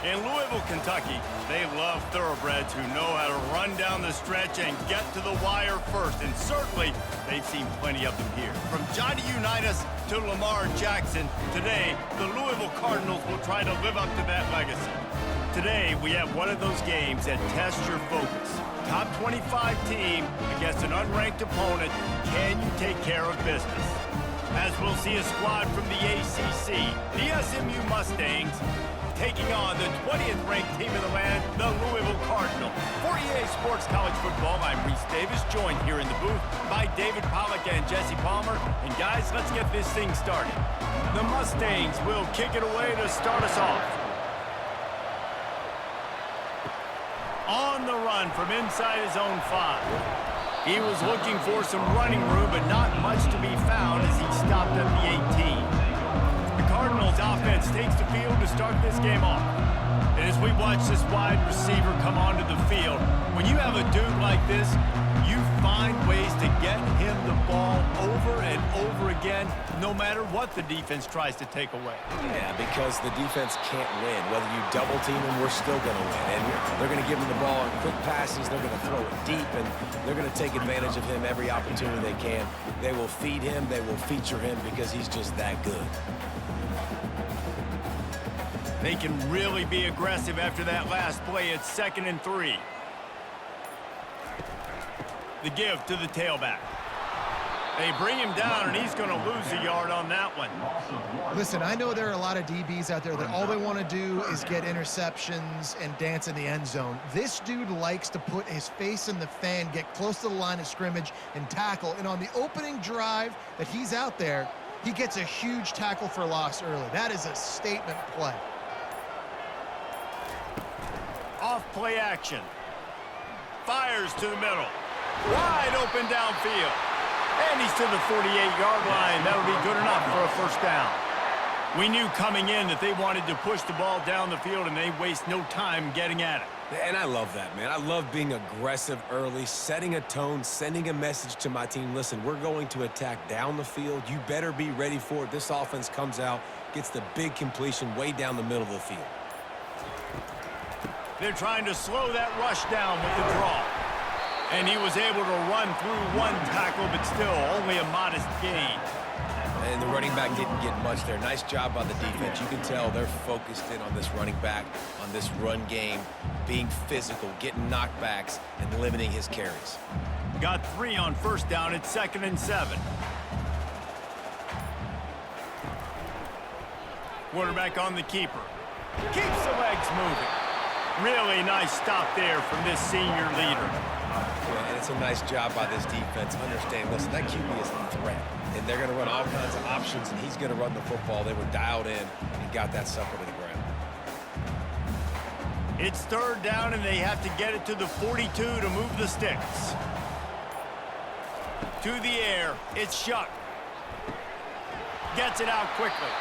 In Louisville, Kentucky, they love thoroughbreds who know how to run down the stretch and get to the wire first, and certainly they've seen plenty of them here. From Johnny Unitas to Lamar Jackson, today the Louisville Cardinals will try to live up to that legacy. Today we have one of those games that tests your focus. Top 25 team against an unranked opponent. Can you take care of business? As we'll see a squad from the ACC, the SMU Mustangs, taking on the 20th ranked team in the land, the Louisville Cardinals. For EA Sports College Football, I'm Reese Davis, joined here in the booth by David Pollack and Jesse Palmer. And guys, let's get this thing started. The Mustangs will kick it away to start us off. On the run from inside his own 5. He was looking for some running room, but not much to be found as he stopped at the 18. Cardinals offense takes the field to start this game off. And as we watch this wide receiver come onto the field, when you have a dude like this, you find ways to get him the ball over and over again, no matter what the defense tries to take away. Yeah, because the defense can't win. Whether you double team him, we're still going to win. And they're going to give him the ball in quick passes. They're going to throw it deep, and they're going to take advantage of him every opportunity they can. They will feed him. They will feature him because he's just that good. They can really be aggressive after that last play. It's 2nd and 3. The give to the tailback. They bring him down, and he's going to lose a yard on that one. Listen, I know there are a lot of DBs out there that all they want to do is get interceptions and dance in the end zone. This dude likes to put his face in the fan, get close to the line of scrimmage, and tackle. And on the opening drive that he's out there, he gets a huge tackle for loss early. That is a statement play. Off play action. Fires to the middle. Wide open downfield. And he's to the 48-yard line. That'll be good enough for a first down. We knew coming in that they wanted to push the ball down the field, and they waste no time getting at it. And I love that, man. I love being aggressive early, setting a tone, sending a message to my team. Listen, we're going to attack down the field. You better be ready for it. This offense comes out, gets the big completion way down the middle of the field. They're trying to slow that rush down with the draw. And he was able to run through one tackle, but still only a modest gain. And the running back didn't get much there. Nice job by the defense. You can tell they're focused in on this running back, on this run game, being physical, getting knockbacks, and limiting his carries. Got 3 on first down. It's 2nd and 7. Quarterback on the keeper. Keeps the legs moving. Really nice stop there from this senior leader. Yeah, and it's a nice job by this defense. Understand, listen, that QB is a threat. And they're going to run all kinds of options, and he's going to run the football. They were dialed in and got that sucker to the ground. It's 3rd down, and they have to get it to the 42 to move the sticks. To the air, it's Shuck. Gets it out quickly.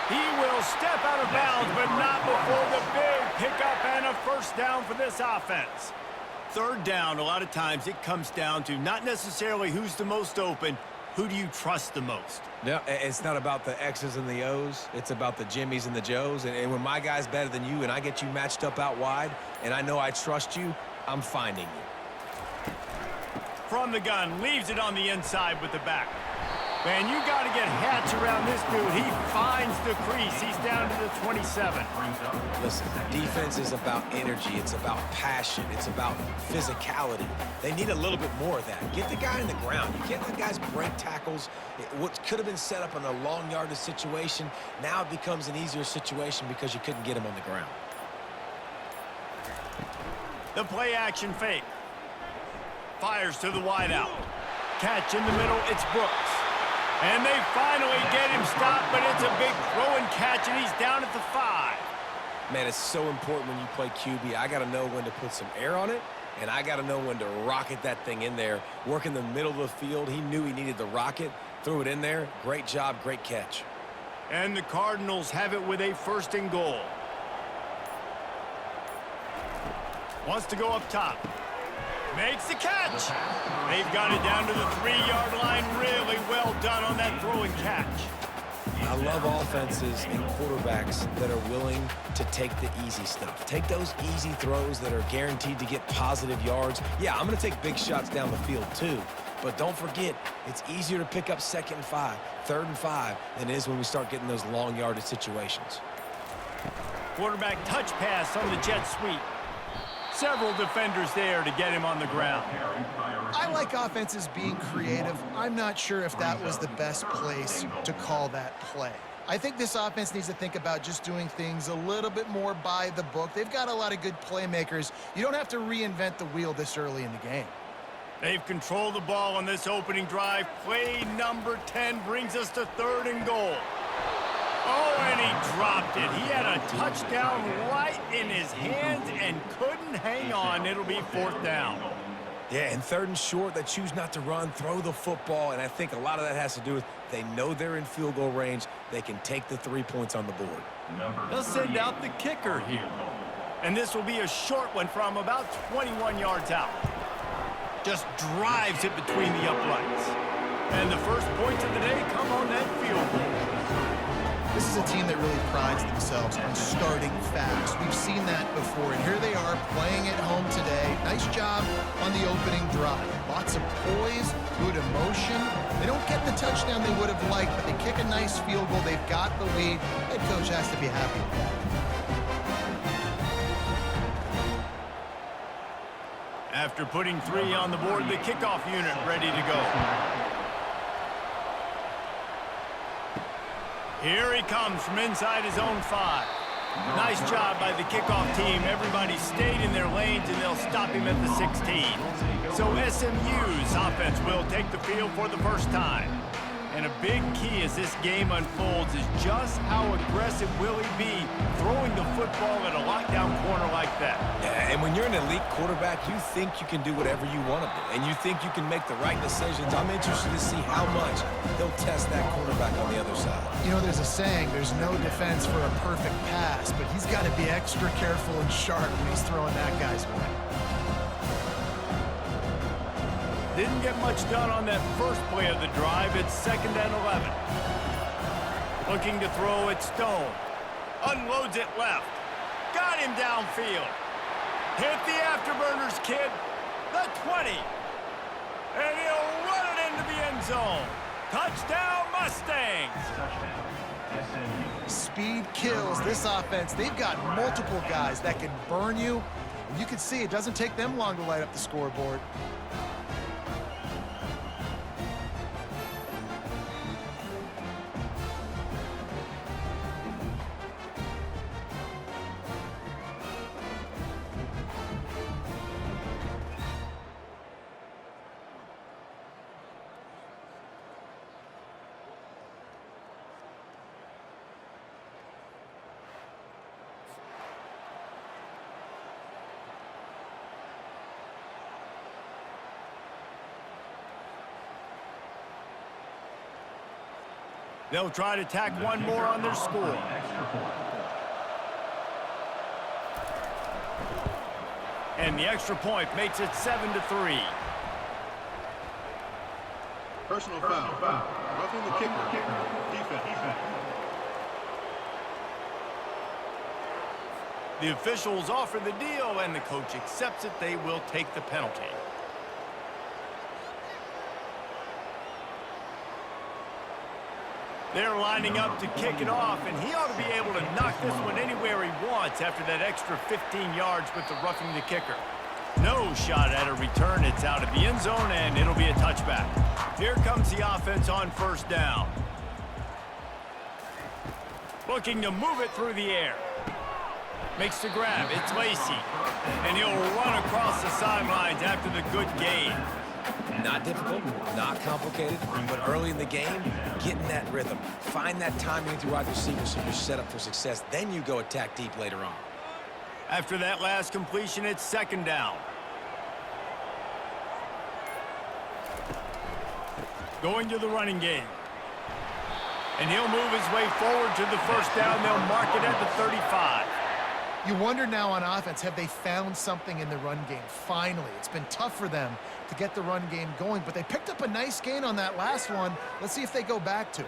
He will step out of bounds, but not before the big pickup and a first down for this offense. 3rd down, a lot of times it comes down to not necessarily who's the most open, who do you trust the most? No, it's not about the X's and the O's. It's about the Jimmies and the Joes. And when my guy's better than you and I get you matched up out wide and I know I trust you, I'm finding you. From the gun, leaves it on the inside with the back. Man, you got to get Hatch around this dude. He finds the crease. He's down to the 27. Listen, defense is about energy. It's about passion. It's about physicality. They need a little bit more of that. Get the guy in the ground. You can't let guys break tackles. What could have been set up in a long yardage situation, now it becomes an easier situation because you couldn't get him on the ground. The play action fake. Fires to the wideout. Catch in the middle. It's Brooks. And they finally get him stopped, but it's a big throw and catch, and he's down at the 5. Man, it's so important when you play QB. I got to know when to put some air on it, and I got to know when to rocket that thing in there. Work in the middle of the field. He knew he needed the rocket. Threw it in there. Great job, great catch. And the Cardinals have it with a 1st and goal. Wants to go up top. Makes the catch. They've got it down to the 3-yard line. Really well done on that throw and catch. I love offenses and quarterbacks that are willing to take the easy stuff. Take those easy throws that are guaranteed to get positive yards. Yeah, I'm going to take big shots down the field too. But don't forget, it's easier to pick up 2nd and 5, 3rd and 5 than it is when we start getting those long yardage situations. Quarterback touch pass on the jet sweep. Several defenders there to get him on the ground. I like offenses being creative. I'm not sure if that was the best place to call that play. I think this offense needs to think about just doing things a little bit more by the book. They've got a lot of good playmakers. You don't have to reinvent the wheel this early in the game. They've controlled the ball on this opening drive. Play number 10 brings us to 3rd and goal. Oh, and he dropped it. He had a touchdown right in his hands and couldn't hang on. It'll be 4th down. Yeah, and 3rd and short, they choose not to run, throw the football, and I think a lot of that has to do with they know they're in field goal range. They can take the 3 points on the board. They'll send out the kicker here. And this will be a short one from about 21 yards out. Just drives it between the uprights. And the first points of the day come on that field goal. This is a team that really prides themselves on starting fast. We've seen that before, and here they are playing at home today. Nice job on the opening drive. Lots of poise, good emotion. They don't get the touchdown they would have liked, but they kick a nice field goal. They've got the lead. Head coach has to be happy with that. After putting 3 on the board, the kickoff unit ready to go. Here he comes from inside his own 5. Nice job by the kickoff team. Everybody stayed in their lanes, and they'll stop him at the 16. So SMU's offense will take the field for the first time. And a big key as this game unfolds is just how aggressive will he be throwing the football at a lockdown corner like that. Yeah, and when you're an elite quarterback, you think you can do whatever you want to do, and you think you can make the right decisions. I'm interested to see how much he'll test that quarterback on the other side. You know, there's a saying, there's no defense for a perfect pass, but he's got to be extra careful and sharp when he's throwing that guy's way. Didn't get much done on that first play of the drive. It's 2nd and 11. Looking to throw it Stone. Unloads it left. Got him downfield. Hit the afterburners, kid. The 20. And he'll run it into the end zone. Touchdown, Mustangs. Speed kills this offense. They've got multiple guys that can burn you. And you can see it doesn't take them long to light up the scoreboard. They'll try to tack one more on their score. And the extra point makes it 7-3. Personal foul. Roughing the kicker. Defense. The officials offer the deal, and the coach accepts it. They will take the penalty. They're lining up to kick it off, and he ought to be able to knock this one anywhere he wants after that extra 15 yards with the roughing the kicker. No shot at a return. It's out of the end zone, and it'll be a touchback. Here comes the offense on 1st down. Looking to move it through the air. Makes the grab. It's Lacey. And he'll run across the sidelines after the good gain. Not difficult, not complicated, but early in the game, getting that rhythm. Find that timing with your wide receiver so you're set up for success. Then you go attack deep later on. After that last completion, it's 2nd down. Going to the running game. And he'll move his way forward to the 1st down. They'll mark it at the 35. You wonder now on offense, have they found something in the run game? Finally, it's been tough for them to get the run game going, but they picked up a nice gain on that last one. Let's see if they go back to it.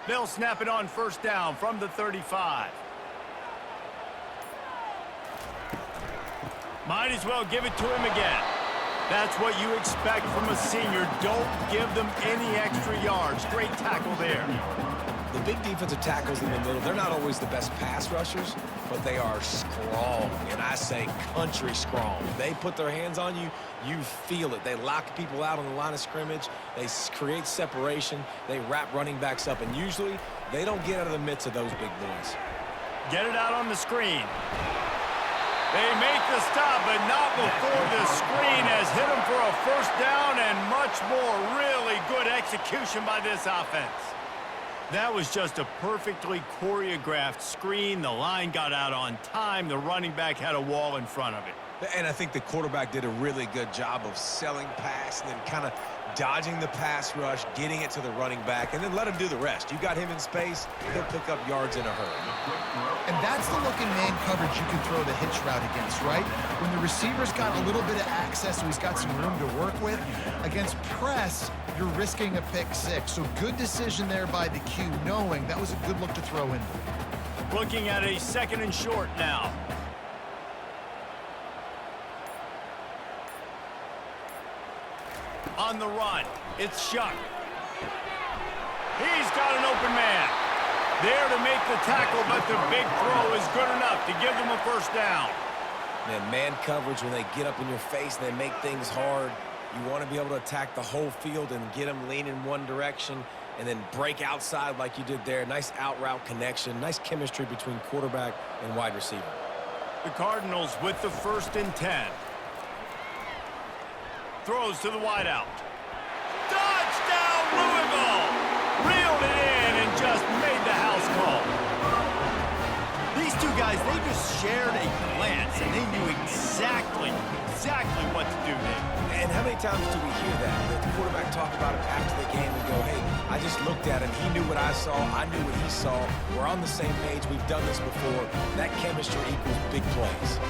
They'll snap it on first down from the 35. Might as well give it to him again. That's what you expect from a senior. Don't give them any extra yards. Great tackle there. The big defensive tackles in the middle, they're not always the best pass rushers, but they are strong, and I say country strong. If they put their hands on you, you feel it. They lock people out on the line of scrimmage. They create separation. They wrap running backs up, and usually they don't get out of the midst of those big boys. Get it out on the screen. They make the stop, but not before the screen has hit them for a first down and much more. Really good execution by this offense. That was just a perfectly choreographed screen. The line got out on time. The running back had a wall in front of it. And I think the quarterback did a really good job of selling pass and then kind of dodging the pass rush, getting it to the running back, and then let him do the rest. You got him in space, he'll pick up yards in a hurry. And that's the look in man coverage you can throw the hitch route against, right? When the receiver's got a little bit of access, so he's got some room to work with. Against press, you're risking a pick six. So good decision there by the Q, knowing that was a good look to throw in. Looking at a 2nd and short now. On the run, it's Shuck. He's got an open man. There to make the tackle, but the big throw is good enough to give them a first down. Man coverage, when they get up in your face and they make things hard, you want to be able to attack the whole field and get them lean in one direction and then break outside like you did there. Nice out route connection, nice chemistry between quarterback and wide receiver. The Cardinals with the 1st and 10. Throws to the wideout. Touchdown, Louisville! Reeled it in and just made the house call. These two guys, they just shared a glance, and they knew exactly what to do there. And how many times do we hear that? The quarterback talk about it after the game and go, hey, I just looked at him. He knew what I saw. I knew what he saw. We're on the same page. We've done this before. That chemistry equals big plays.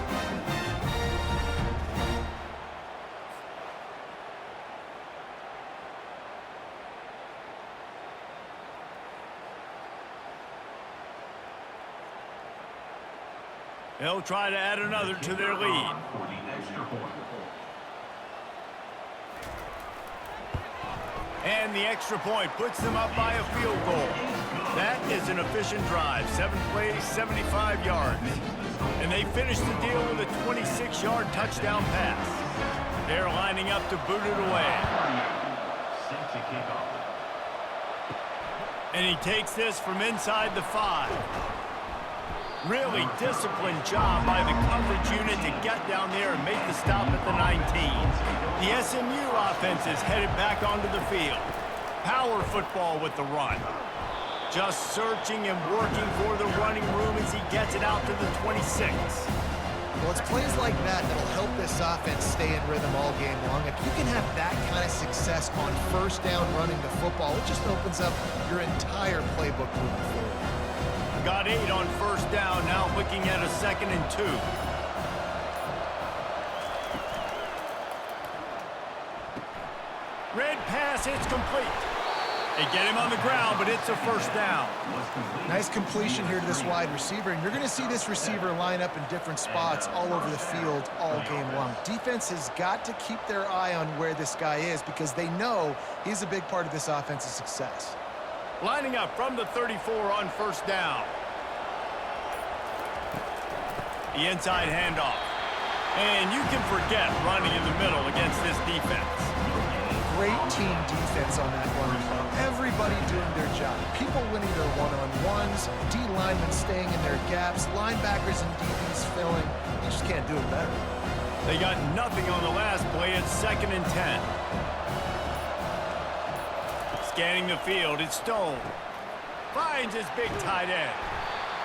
They'll try to add another to their lead. And the extra point puts them up by a field goal. That is an efficient drive. 7 plays, 75 yards. And they finish the deal with a 26-yard touchdown pass. They're lining up to boot it away. And he takes this from inside the 5. Really disciplined job by the coverage unit to get down there and make the stop at the 19. The SMU offense is headed back onto the field. Power football with the run. Just searching and working for the running room as he gets it out to the 26. Well, it's plays like that that'll help this offense stay in rhythm all game long. If you can have that kind of success on first down running the football, it just opens up your entire playbook moving forward. Got 8 on first down, now looking at a 2nd and 2. Red pass, it's complete. They get him on the ground, but it's a first down. Nice completion here to this wide receiver, and you're going to see this receiver line up in different spots all over the field all game long. Defense has got to keep their eye on where this guy is because they know he's a big part of this offense's success. Lining up from the 34 on first down. The inside handoff. And you can forget running in the middle against this defense. Great team defense on that one. Everybody doing their job. People winning their one-on-ones, D-linemen staying in their gaps, linebackers and DBs filling. You just can't do it better. They got nothing on the last play. It's 2nd and 10. Scanning the field, it's Stone. Finds his big tight end.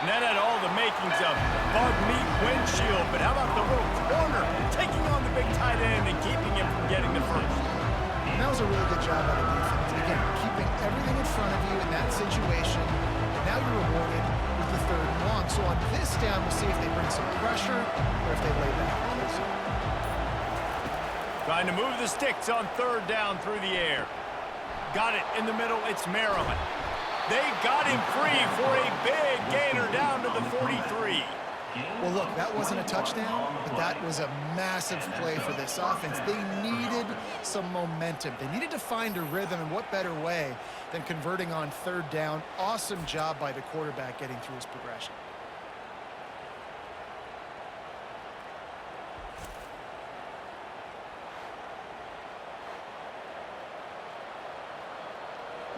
And that had all the makings of bug meat windshield, but how about the little corner taking on the big tight end and keeping him from getting the first? And that was a really good job by the defense. Again, keeping everything in front of you in that situation. And now you're rewarded with the 3rd and long. So on this down, we'll see if they bring some pressure or if they lay back. Trying to move the sticks on 3rd down through the air. Got it in the middle. It's Maryland. They got him free for a big gainer down to the 43. Well, look, that wasn't a touchdown, but that was a massive play for this offense. They needed some momentum. They needed to find a rhythm, and what better way than converting on third down. Awesome job by the quarterback getting through his progression.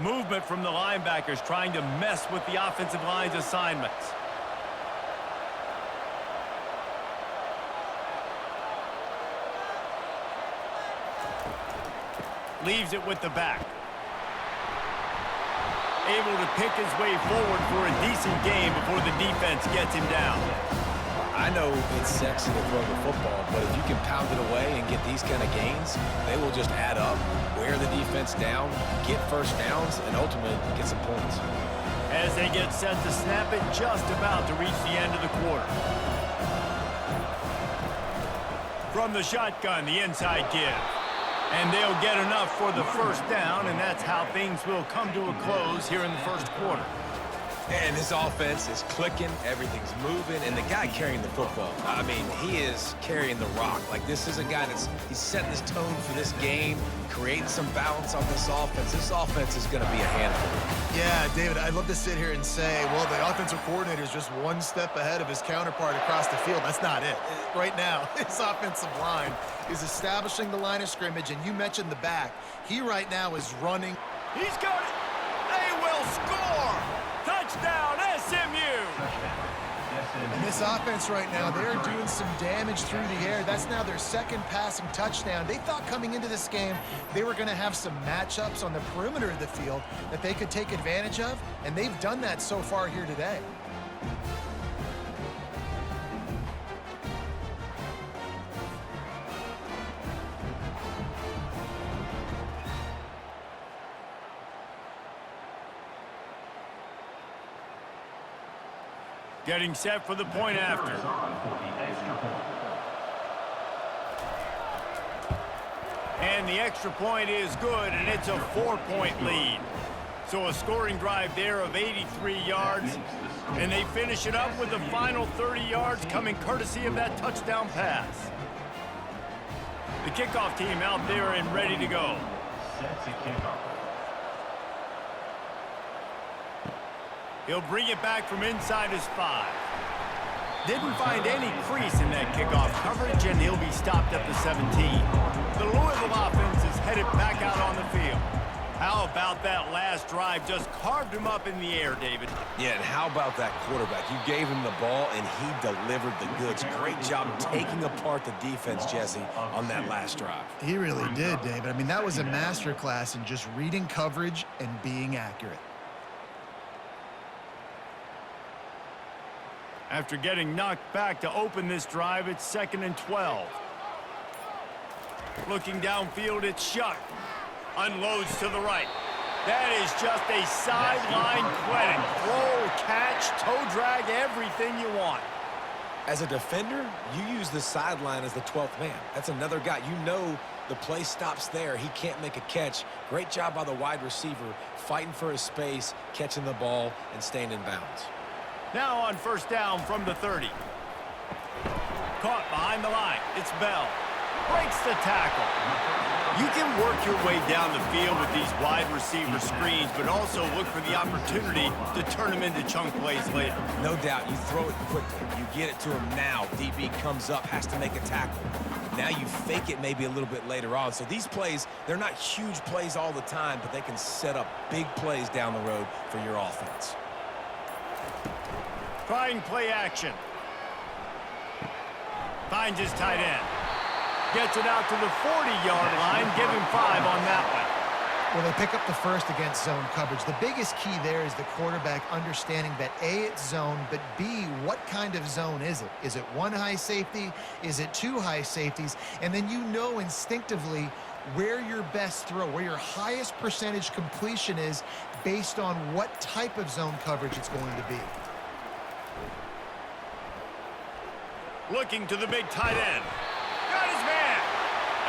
Movement from the linebackers trying to mess with the offensive line's assignments. Leaves it with the back. Able to pick his way forward for a decent game before the defense gets him down. I know it's sexy to throw the football, but if you can pound it away and get these kind of gains, they will just add up, wear the defense down, get first downs, and ultimately get some points. As they get set to snap it, just about to reach the end of the quarter. From the shotgun, the inside give. And they'll get enough for the first down, and that's how things will come to a close here in the first quarter. And this offense is clicking, everything's moving, and the guy carrying the football, I mean, he is carrying the rock. Like, this is a guy he's setting this tone for this game, creating some balance on this offense. This offense is going to be a handful. Yeah, David, I'd love to sit here and say, well, the offensive coordinator is just one step ahead of his counterpart across the field. That's not it. Right now, his offensive line is establishing the line of scrimmage, and you mentioned the back. He right now is running. He's got it. They will score. Touchdown, SMU. And this offense right now, they're doing some damage through the air. That's now their second passing touchdown. They thought coming into this game they were going to have some matchups on the perimeter of the field that they could take advantage of, and they've done that so far here today. Getting set for the point after. And the extra point is good, and it's a 4-point lead. So a scoring drive there of 83 yards, and they finish it up with the final 30 yards coming courtesy of that touchdown pass. The kickoff team out there and ready to go. He'll bring it back from inside his 5. Didn't find any crease in that kickoff coverage, and he'll be stopped at the 17. The Louisville offense is headed back out on the field. How about that last drive? Just carved him up in the air, David. Yeah, and how about that quarterback? You gave him the ball, and he delivered the goods. Great job taking apart the defense, Jesse, on that last drive. He really did, David. I mean, that was a masterclass in just reading coverage and being accurate. After getting knocked back to open this drive, it's 2nd and 12. Looking downfield, it's Shuck. Unloads to the right. That is just a sideline credit. Throw, catch, toe drag, everything you want. As a defender, you use the sideline as the 12th man. That's another guy. You know the play stops there. He can't make a catch. Great job by the wide receiver, fighting for his space, catching the ball, and staying in bounds. Now on first down from the 30. Caught behind the line. It's Bell. Breaks the tackle. You can work your way down the field with these wide receiver screens, but also look for the opportunity to turn them into chunk plays later. No doubt. You throw it quickly. You get it to him now. DB comes up, has to make a tackle. Now you fake it maybe a little bit later on. So these plays, they're not huge plays all the time, but they can set up big plays down the road for your offense. Trying play action. Finds his tight end. Gets it out to the 40-yard line. Give him 5 on that one. Well, they pick up the first against zone coverage. The biggest key there is the quarterback understanding that A, it's zone, but B, what kind of zone is it? Is it one high safety? Is it 2 high safeties? And then you know instinctively where your best throw, where your highest percentage completion is based on what type of zone coverage it's going to be. Looking to the big tight end. Got his man.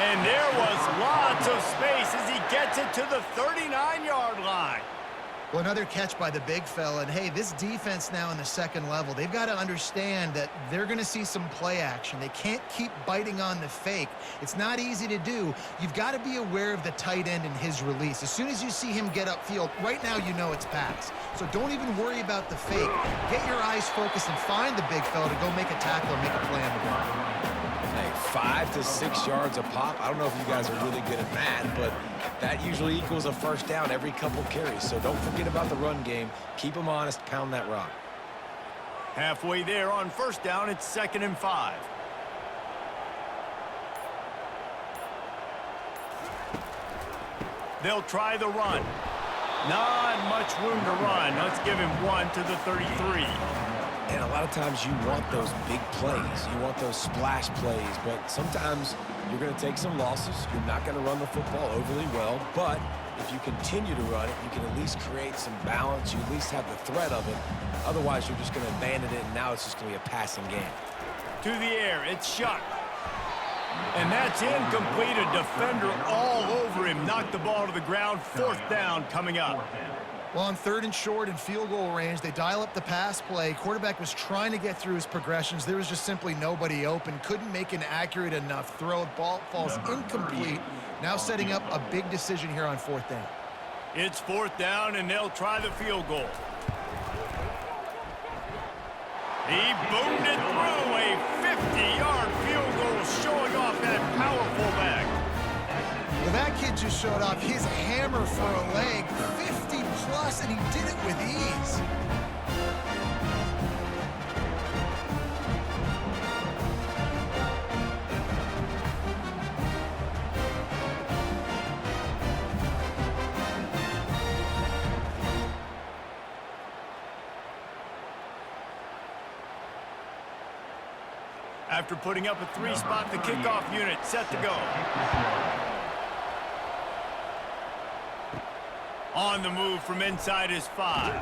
And there was lots of space as he gets it to the 39-yard line. Well, another catch by the big fella. And, hey, this defense now in the second level, they've got to understand that they're going to see some play action. They can't keep biting on the fake. It's not easy to do. You've got to be aware of the tight end and his release. As soon as you see him get upfield, right now you know it's pass. So don't even worry about the fake. Get your eyes focused and find the big fella to go make a tackle or make a play on the ball. Hey, 5 to 6 yards a pop. I don't know if you guys are really good at math, but that usually equals a first down every couple carries. So don't forget about the run game. Keep them honest. Pound that rock. Halfway there on first down, it's 2nd and 5. They'll try the run. Not much room to run. Let's give him 1 to the 33. And a lot of times you want those big plays. You want those splash plays. But sometimes you're going to take some losses. You're not going to run the football overly well. But if you continue to run it, you can at least create some balance. You at least have the threat of it. Otherwise, you're just going to abandon it, and now it's just going to be a passing game. To the air, it's shot. And that's incomplete. A defender all over him. Knocked the ball to the ground. 4th down coming up. Well, on 3rd and short and field goal range, they dial up the pass play. Quarterback was trying to get through his progressions. There was just simply nobody open. Couldn't make an accurate enough throw. Ball falls incomplete. Now setting up a big decision here on 4th down. It's 4th down, and they'll try the field goal. He boomed it through. A 50-yard field goal showing off that powerful back. Well, that kid just showed off his hammer for a leg. 50-plus, and he did it with ease. After putting up a 3-spot, the kickoff unit set to go. On the move from inside his 5.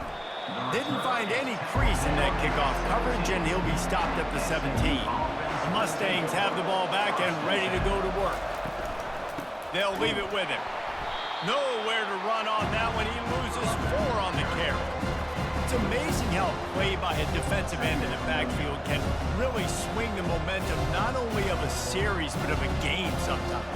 Didn't find any crease in that kickoff coverage, and he'll be stopped at the 17. The Mustangs have the ball back and ready to go to work. They'll leave it with him. Nowhere to run on that one. He loses 4 on the carry. It's amazing how play by a defensive end in the backfield can really swing the momentum not only of a series but of a game sometimes.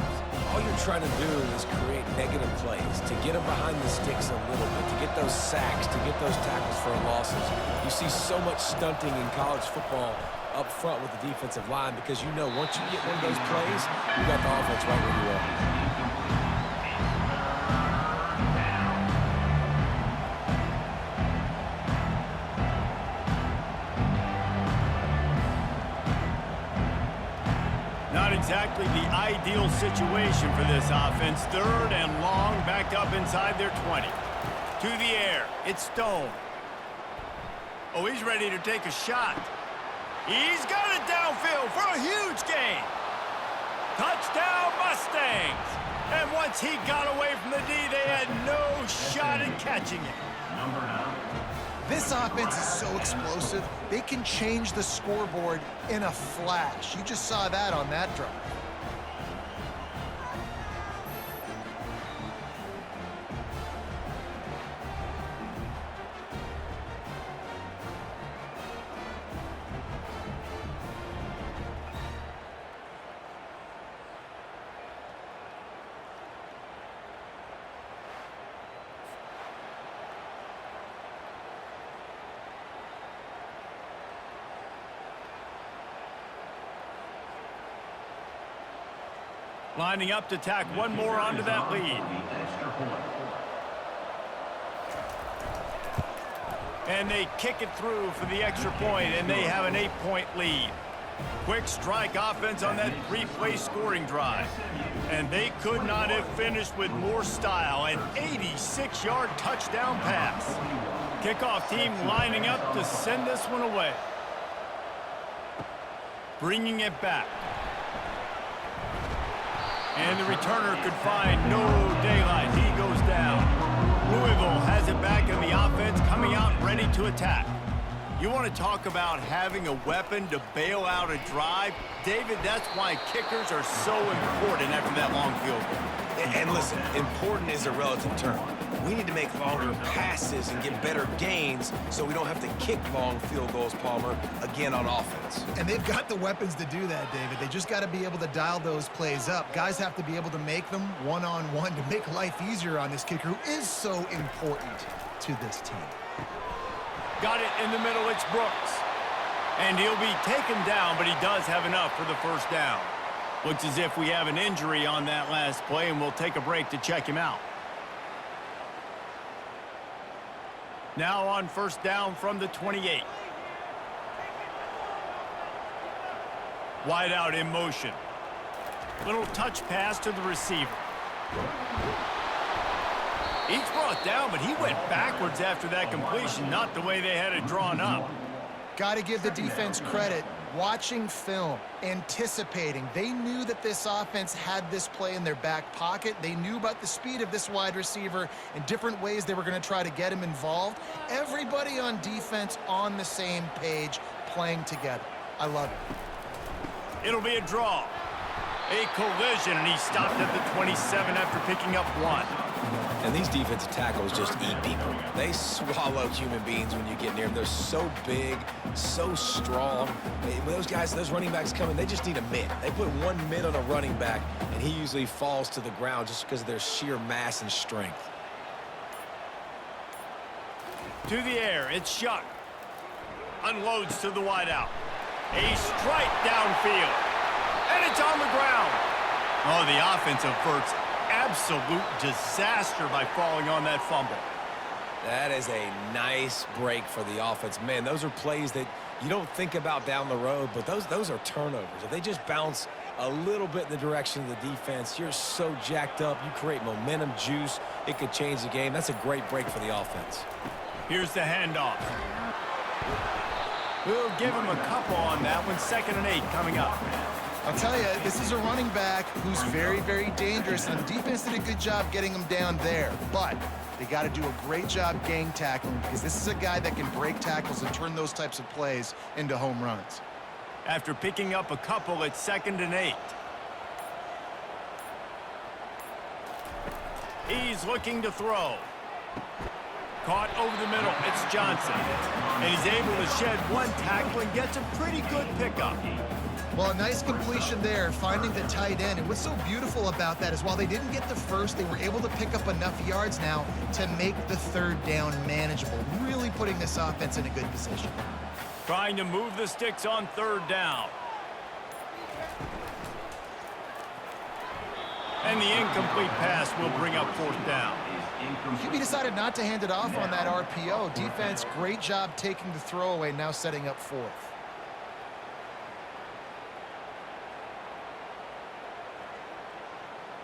All you're trying to do is create negative plays, to get them behind the sticks a little bit, to get those sacks, to get those tackles for losses. You see so much stunting in college football up front with the defensive line because you know once you get one of those plays, you got the offense right where you are. Not exactly the ideal situation for this offense. 3rd and long, backed up inside their 20. To the air, it's Stone. Oh, he's ready to take a shot. He's got it downfield for a huge gain. Touchdown, Mustangs. And once he got away from the D, they had no shot at catching it. Number 9. This offense is so explosive, they can change the scoreboard in a flash. You just saw that on that drive. Lining up to tack one more onto that lead. And they kick it through for the extra point, and they have an 8-point lead. Quick strike offense on that 3-play scoring drive. And they could not have finished with more style. An 86-yard touchdown pass. Kickoff team lining up to send this one away. Bringing it back. And the returner could find no daylight. He goes down. Louisville has it back in the offense, coming out ready to attack. You want to talk about having a weapon to bail out a drive? David, that's why kickers are so important after that long field goal. And listen, important is a relative term. We need to make longer passes and get better gains so we don't have to kick long field goals, Palmer, again on offense. And they've got the weapons to do that, David. They just got to be able to dial those plays up. Guys have to be able to make them one-on-one to make life easier on this kicker who is so important to this team. Got it in the middle. It's Brooks. And he'll be taken down, but he does have enough for the first down. Looks as if we have an injury on that last play, and we'll take a break to check him out. Now on first down from the 28. Wide out in motion. Little touch pass to the receiver. He's brought down, but he went backwards after that completion, not the way they had it drawn up. Got to give the defense credit. Watching film, anticipating. They knew that this offense had this play in their back pocket. They knew about the speed of this wide receiver and different ways they were going to try to get him involved. Everybody on defense on the same page, playing together. I love it. It'll be a draw. A collision, and he stopped at the 27 after picking up 1. And these defensive tackles just eat people. They swallow human beings when you get near them. They're so big, so strong. When those guys, those running backs come in, they just need a mid. They put one mid on a running back, and he usually falls to the ground just because of their sheer mass and strength. To the air, it's Shuck. Unloads to the wideout. A strike downfield. And it's on the ground. Oh, the offense averts absolute disaster by falling on that fumble. That is a nice break for the offense. Man, those are plays that you don't think about down the road, but those are turnovers. If they just bounce a little bit in the direction of the defense, you're so jacked up. You create momentum, juice. It could change the game. That's a great break for the offense. Here's the handoff. We'll give him a couple on that one. 2nd and 8 coming up. I'll tell you, this is a running back who's very, very dangerous, and the defense did a good job getting him down there. But they got to do a great job gang tackling because this is a guy that can break tackles and turn those types of plays into home runs. After picking up a couple, it's 2nd and 8. He's looking to throw. Caught over the middle. It's Johnson. And he's able to shed one tackle and gets a pretty good pickup. Well, a nice completion there, finding the tight end. And what's so beautiful about that is while they didn't get the first, they were able to pick up enough yards now to make the 3rd down manageable, really putting this offense in a good position. Trying to move the sticks on 3rd down. And the incomplete pass will bring up 4th down. QB decided not to hand it off on that RPO. Defense, great job taking the throwaway, now setting up 4th.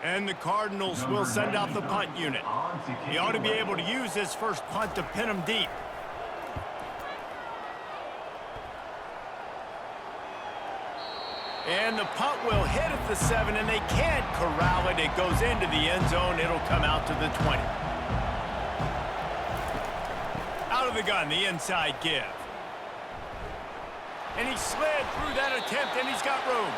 And the Cardinals will send out the punt unit. He ought to be able to use his first punt to pin him deep. And the punt will hit at the 7, and they can't corral it. It goes into the end zone. It'll come out to the 20. Out of the gun, the inside give. And he slid through that attempt, and he's got room.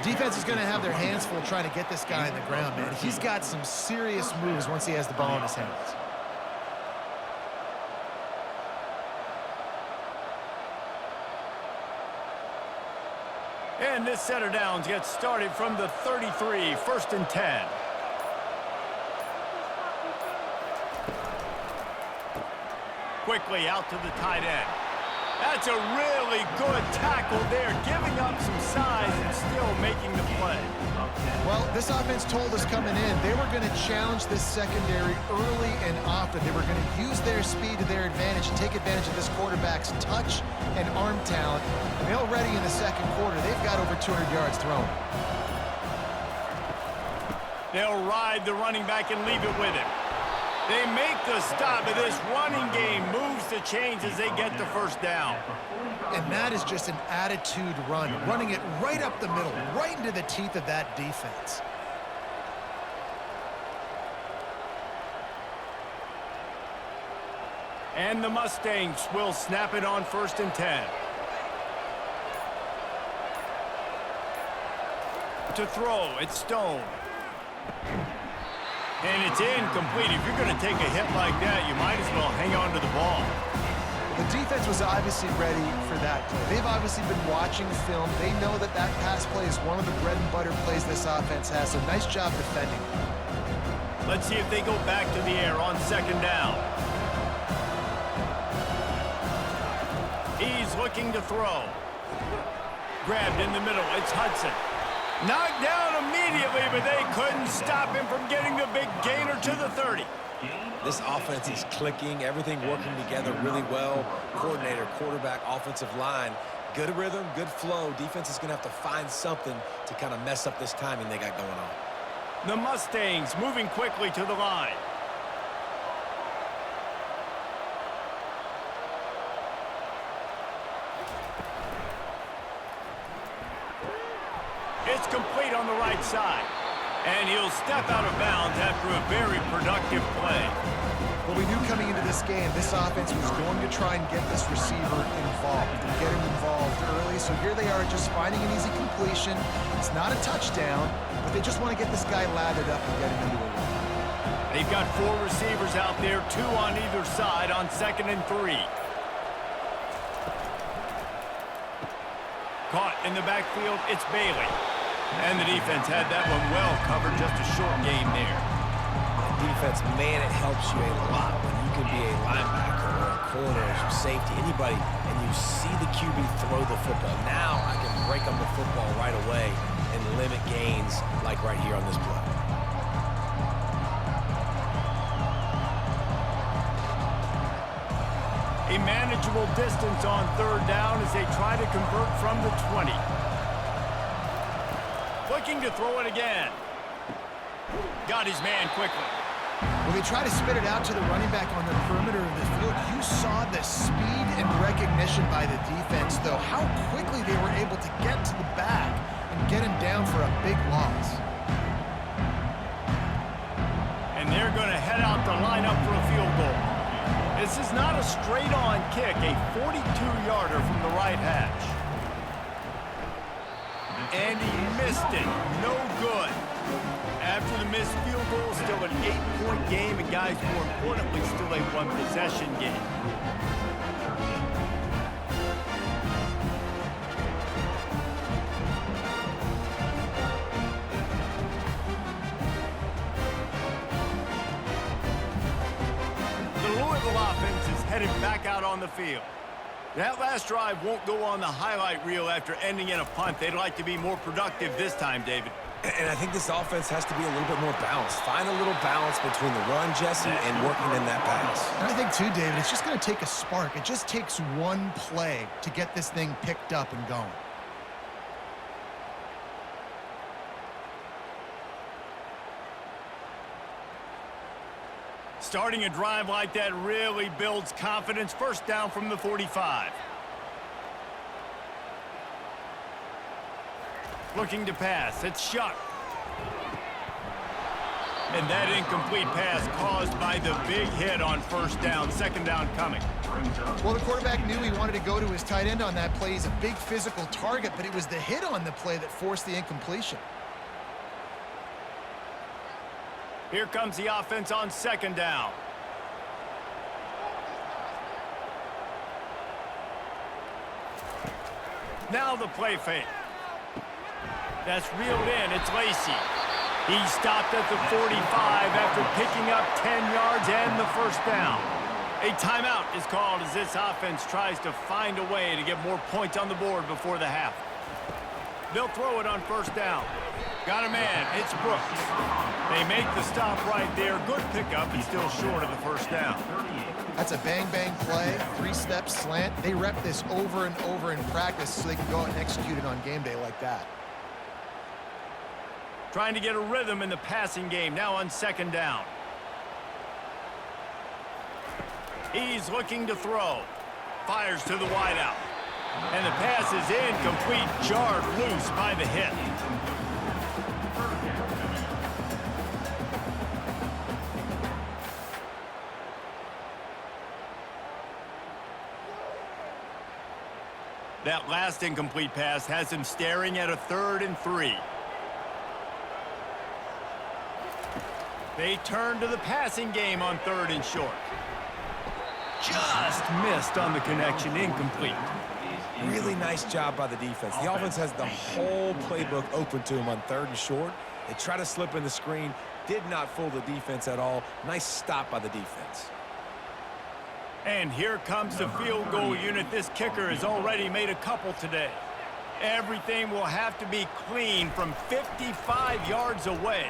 Defense is going to have their hands full trying to get this guy in the ground, man. He's got some serious moves once he has the ball in his hands. And this set of downs gets started from the 33, 1st and 10. Quickly out to the tight end. That's a really good tackle there, giving up some size and still making the play. Well, this offense told us coming in they were going to challenge this secondary early and often. They were going to use their speed to their advantage and take advantage of this quarterback's touch and arm talent. And already in the 2nd quarter, they've got over 200 yards thrown. They'll ride the running back and leave it with him. They make the stop, but this running game moves the chains as they get the 1st down. And that is just an attitude run, running it right up the middle, right into the teeth of that defense. And the Mustangs will snap it on 1st and 10. To throw, it's Stone. And it's incomplete. If you're going to take a hit like that, you might as well hang on to the ball. The defense was obviously ready for that play. They've obviously been watching film. They know that that pass play is one of the bread and butter plays this offense has, so nice job defending. Let's see if they go back to the air on second down. He's looking to throw. Grabbed in the middle. It's Hudson. Knocked down immediately, but they couldn't stop him from getting the big gainer to the 30. This offense is clicking, everything working together really well. Coordinator, quarterback, offensive line, good rhythm, good flow. Defense is going to have to find something to kind of mess up this timing they got going on. The Mustangs moving quickly to the line. It's complete on the right side. And he'll step out of bounds after a very productive play. Well, we knew coming into this game, this offense was going to try and get this receiver involved and get him involved early. So here they are just finding an easy completion. It's not a touchdown, but they just want to get this guy lathered up and get him into a run. They've got 4 receivers out there, 2 on either side on 2nd and 3. Caught in the backfield, it's Bailey. And the defense had that one well covered, just a short game there. Defense, man, it helps you a lot when you can be a linebacker or a corner or safety, anybody, and you see the QB throw the football. Now I can break up the football right away and limit gains like right here on this play. A manageable distance on 3rd down as they try to convert from the 20. Looking to throw it again. Got his man quickly. When they try to spit it out to the running back on the perimeter of the field, you saw the speed and recognition by the defense, though, how quickly they were able to get to the back and get him down for a big loss. And they're going to head out to line up for a field goal. This is not a straight-on kick, a 42-yarder from the right hash. And he missed it. No good. After the missed field goal, still an 8-point game, and guys, more importantly, still a 1-possession game. The Louisville offense is headed back out on the field. That last drive won't go on the highlight reel after ending in a punt. They'd like to be more productive this time, David. And I think this offense has to be a little bit more balanced. Find a little balance between the run, Jesse, and working in that pass. And I think, too, David, it's just going to take a spark. It just takes one play to get this thing picked up and going. Starting a drive like that really builds confidence. 1st down from the 45. Looking to pass. It's Shuck. And that incomplete pass caused by the big hit on 1st down. 2nd down coming. Well, the quarterback knew he wanted to go to his tight end on that play. He's a big physical target, but it was the hit on the play that forced the incompletion. Here comes the offense on 2nd down. Now the play fake. That's reeled in. It's Lacey. He stopped at the 45 after picking up 10 yards and the 1st down. A timeout is called as this offense tries to find a way to get more points on the board before the half. They'll throw it on 1st down. Got a man. It's Brooks. They make the stop right there. Good pickup, and still short of the 1st down. That's a bang-bang play, 3-step slant. They rep this over and over in practice so they can go out and execute it on game day like that. Trying to get a rhythm in the passing game, now on 2nd down. He's looking to throw. Fires to the wideout. And the pass is incomplete, jarred loose by the hit. That last incomplete pass has him staring at a 3rd and 3. They turn to the passing game on 3rd and short. Just missed on the connection, incomplete. Really nice job by the defense. The offense has the whole playbook open to them on 3rd and short. They try to slip in the screen, did not fool the defense at all. Nice stop by the defense. And here comes the field goal unit. This kicker has already made a couple today. Everything will have to be clean from 55 yards away.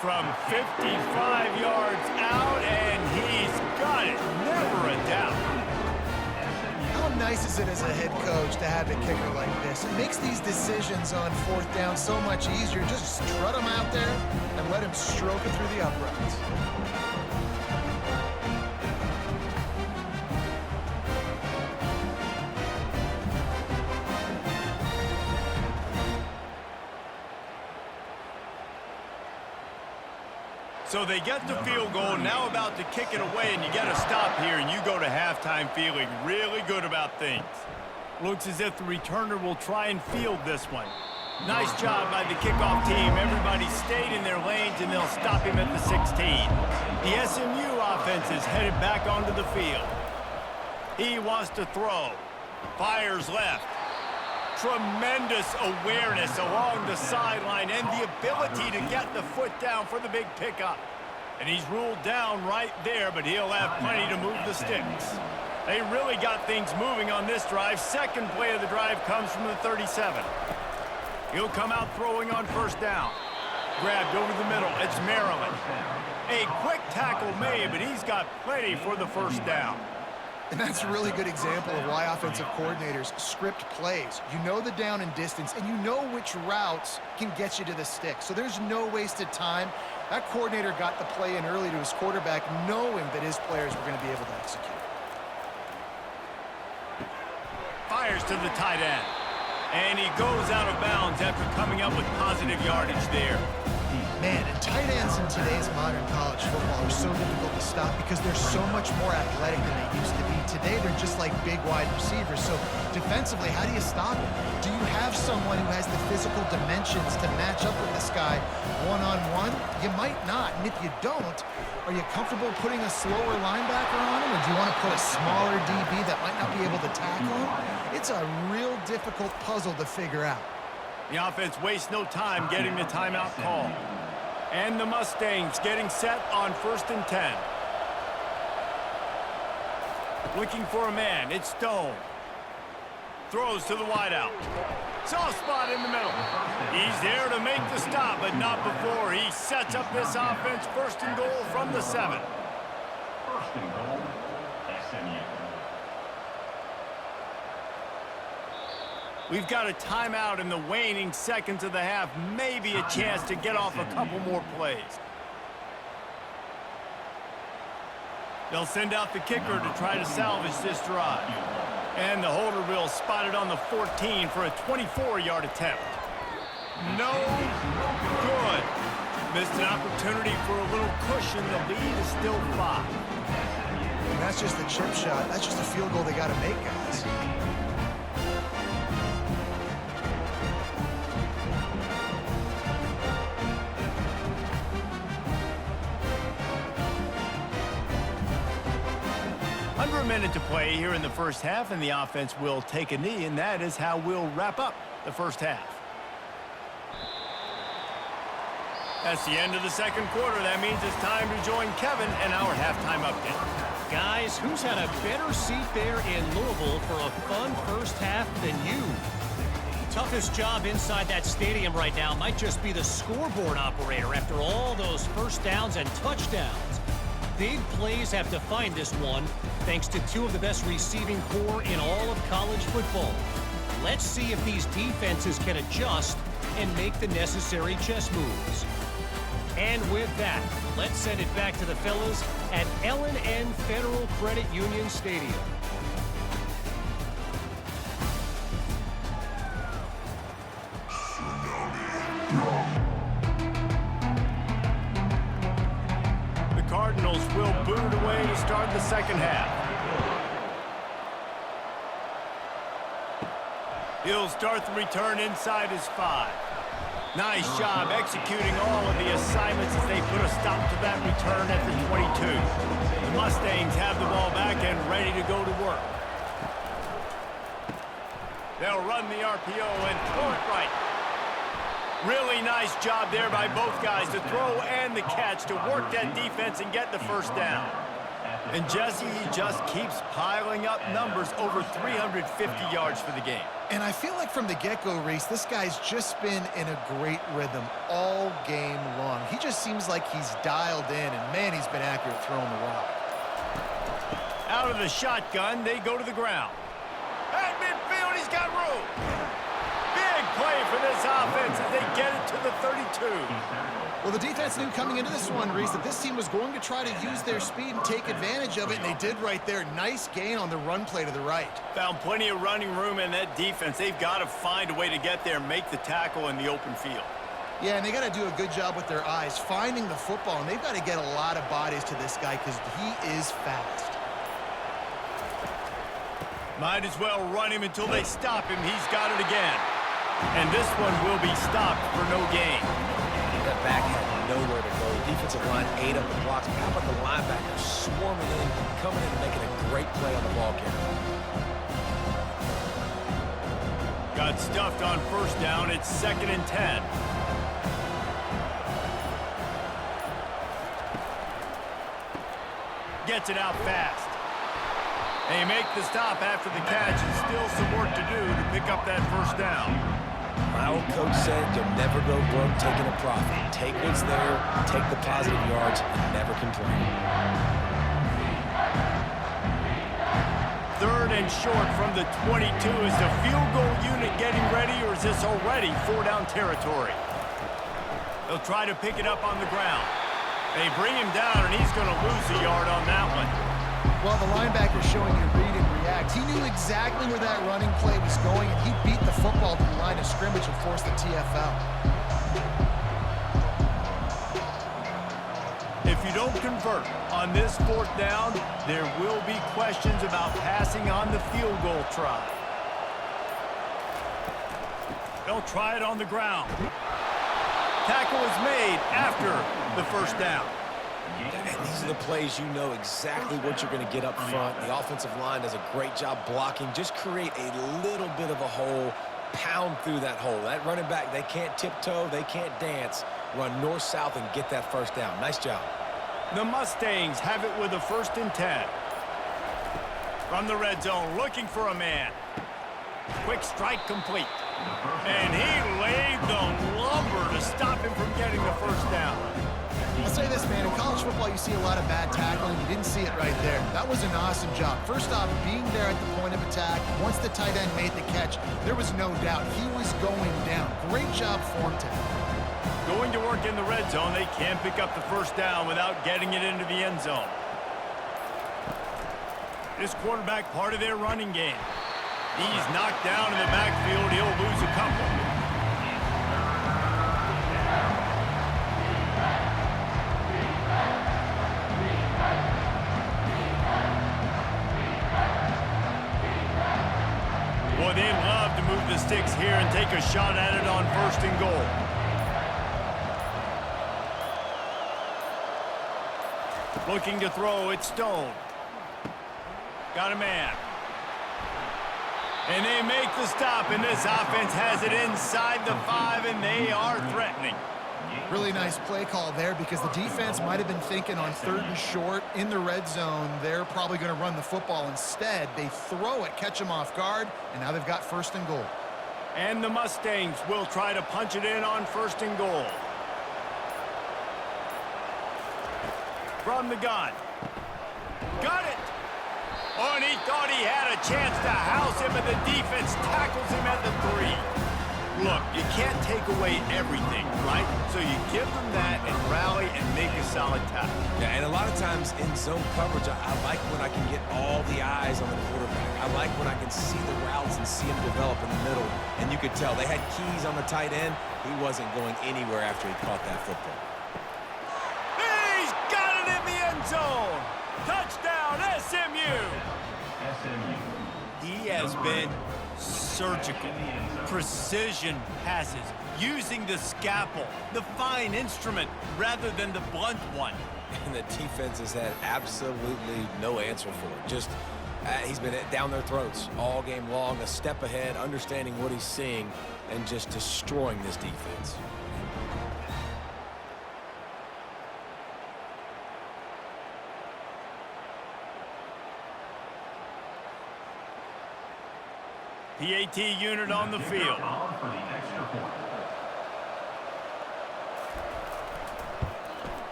From 55 yards out, and he's got it. Never a doubt. How nice is it as a head coach to have a kicker like this? It makes these decisions on 4th down so much easier. Just strut him out there and let him stroke it through the uprights. So they get the field goal, now about to kick it away, and you get a stop here, and you go to halftime feeling really good about things. Looks as if the returner will try and field this one. Nice job by the kickoff team. Everybody stayed in their lanes, and they'll stop him at the 16. The SMU offense is headed back onto the field. He wants to throw. Fires left. Tremendous awareness along the sideline and the ability to get the foot down for the big pickup. And he's ruled down right there, but he'll have plenty to move the sticks. They really got things moving on this drive. Second play of the drive comes from the 37. He'll come out throwing on 1st down. Grabbed over the middle. It's Maryland. A quick tackle made, but he's got plenty for the 1st down. And that's a really good example of why offensive coordinators script plays. You know the down and distance, and you know which routes can get you to the stick. So there's no wasted time. That coordinator got the play in early to his quarterback, knowing that his players were going to be able to execute. Fires to the tight end. And he goes out of bounds after coming up with positive yardage there. Man, and tight ends in today's modern college football are so difficult to stop because they're so much more athletic than they used to be. Today, they're just like big wide receivers. So defensively, how do you stop it? Do you have someone who has the physical dimensions to match up with this guy one-on-one? You might not. And if you don't, are you comfortable putting a slower linebacker on him? Or do you want to put a smaller DB that might not be able to tackle him? It's a real difficult puzzle to figure out. The offense wastes no time getting the timeout call. And the Mustangs getting set on 1st and 10. Looking for a man. It's Stone. Throws to the wideout. Soft spot in the middle. He's there to make the stop, but not before. He sets up this offense 1st and goal from the 7. 1st and goal, SMU. We've got a timeout in the waning seconds of the half. Maybe a chance to get off a couple more plays. They'll send out the kicker to try to salvage this drive. And the holder will spot it on the 14 for a 24-yard attempt. No good. Missed an opportunity for a little cushion. The lead is still 5. And that's just a chip shot. That's just a field goal they got to make, guys. Under a minute to play here in the 1st half, and the offense will take a knee, and that is how we'll wrap up the 1st half. That's the end of the 2nd quarter. That means it's time to join Kevin and our halftime update. Guys, who's had a better seat there in Louisville for a fun 1st half than you? Toughest job inside that stadium right now might just be the scoreboard operator after all those 1st downs and touchdowns. Big plays have defined this one, thanks to 2 of the best receiving corps in all of college football. Let's see if these defenses can adjust and make the necessary chess moves. And with that, let's send it back to the fellas at L&N Federal Credit Union Stadium. The Cardinals will boot it away to start the 2nd half. He'll start the return inside his 5. Nice job executing all of the assignments as they put a stop to that return at the 22. The Mustangs have the ball back and ready to go to work. They'll run the RPO and throw it right. Really nice job there by both guys, the throw and the catch, to work that defense and get the first down. And Jesse, he just keeps piling up numbers, over 350 yards for the game. And I feel like from the get-go, Reese, this guy's just been in a great rhythm all game long. He just seems like he's dialed in, and man, he's been accurate throwing the rock. Out of the shotgun, they go to the ground. At midfield, he's got room. Big play for this offense as they get it to the 32. Well, the defense knew coming into this one, Reese, that this team was going to try to use their speed and take advantage of it, and they did right there. Nice gain on the run play to the right. Found plenty of running room in that defense. They've got to find a way to get there and make the tackle in the open field. Yeah, and they got to do a good job with their eyes, finding the football, and they've got to get a lot of bodies to this guy because he is fast. Might as well run him until they stop him. He's got it again. And this one will be stopped for no gain. That back had nowhere to go. The defensive line ate up the blocks. How about the linebacker swarming in, coming in and making a great play on the ball carrier? Got stuffed on first down. It's 2nd and 10. Gets it out fast. They make the stop after the catch, and still some work to do to pick up that first down. My old coach said you'll never go broke taking a profit. Take what's there, take the positive yards, and never complain. 3rd and short from the 22. Is the field goal unit getting ready, or is this already 4-down territory? They'll try to pick it up on the ground. They bring him down, and he's going to lose a yard on that one. Well, the linebacker's showing you read and react. He knew exactly where that running play was going, and he beat the football to the line of scrimmage and forced the TFL. If you don't convert on this 4th down, there will be questions about passing on the field goal try. They'll try it on the ground. Tackle is made after the first down. And these are the plays you know exactly what you're going to get up front. The offensive line does a great job blocking. Just create a little bit of a hole, pound through that hole. That running back, they can't tiptoe, they can't dance. Run north-south and get that first down. Nice job. The Mustangs have it with a 1st and 10. From the red zone, looking for a man. Quick strike complete. And he laid the lumber to stop him from getting the first down. I'll say this, man, in college football you see a lot of bad tackling. You didn't see it right there. That was an awesome job. First off, being there at the point of attack. Once the tight end made the catch, there was no doubt he was going down. Great job form tackle. Going to work in the red zone, they can't pick up the first down without getting it into the end zone. This quarterback part of their running game. He's knocked down in the backfield. He'll lose a couple. Boy, they love to move the sticks here and take a shot at it on 1st and goal. Looking to throw, it's Stone. Got a man. And they make the stop, and this offense has it inside the 5, and they are threatening. Really nice play call there because the defense might have been thinking on 3rd and short in the red zone. They're probably going to run the football instead. They throw it, catch them off guard, and now they've got 1st and goal. And the Mustangs will try to punch it in on 1st and goal. From the gun. Got it! Oh, and he thought he had a chance to house him, and the defense tackles him at the 3. Look, you can't take away everything, right? So you give them that and rally and make a solid tackle. Yeah, and a lot of times in zone coverage, I like when I can get all the eyes on the quarterback. I like when I can see the routes and see him develop in the middle. And you could tell they had keys on the tight end. He wasn't going anywhere after he caught that football. He's got it in the end zone. Touchdown, SMU. SMU. He has been Surgical, precision passes, using the scalpel, the fine instrument, rather than the blunt one. And the defense has had absolutely no answer for it. Just, he's been down their throats all game long, a step ahead, understanding what he's seeing, and just destroying this defense. PAT unit on the field.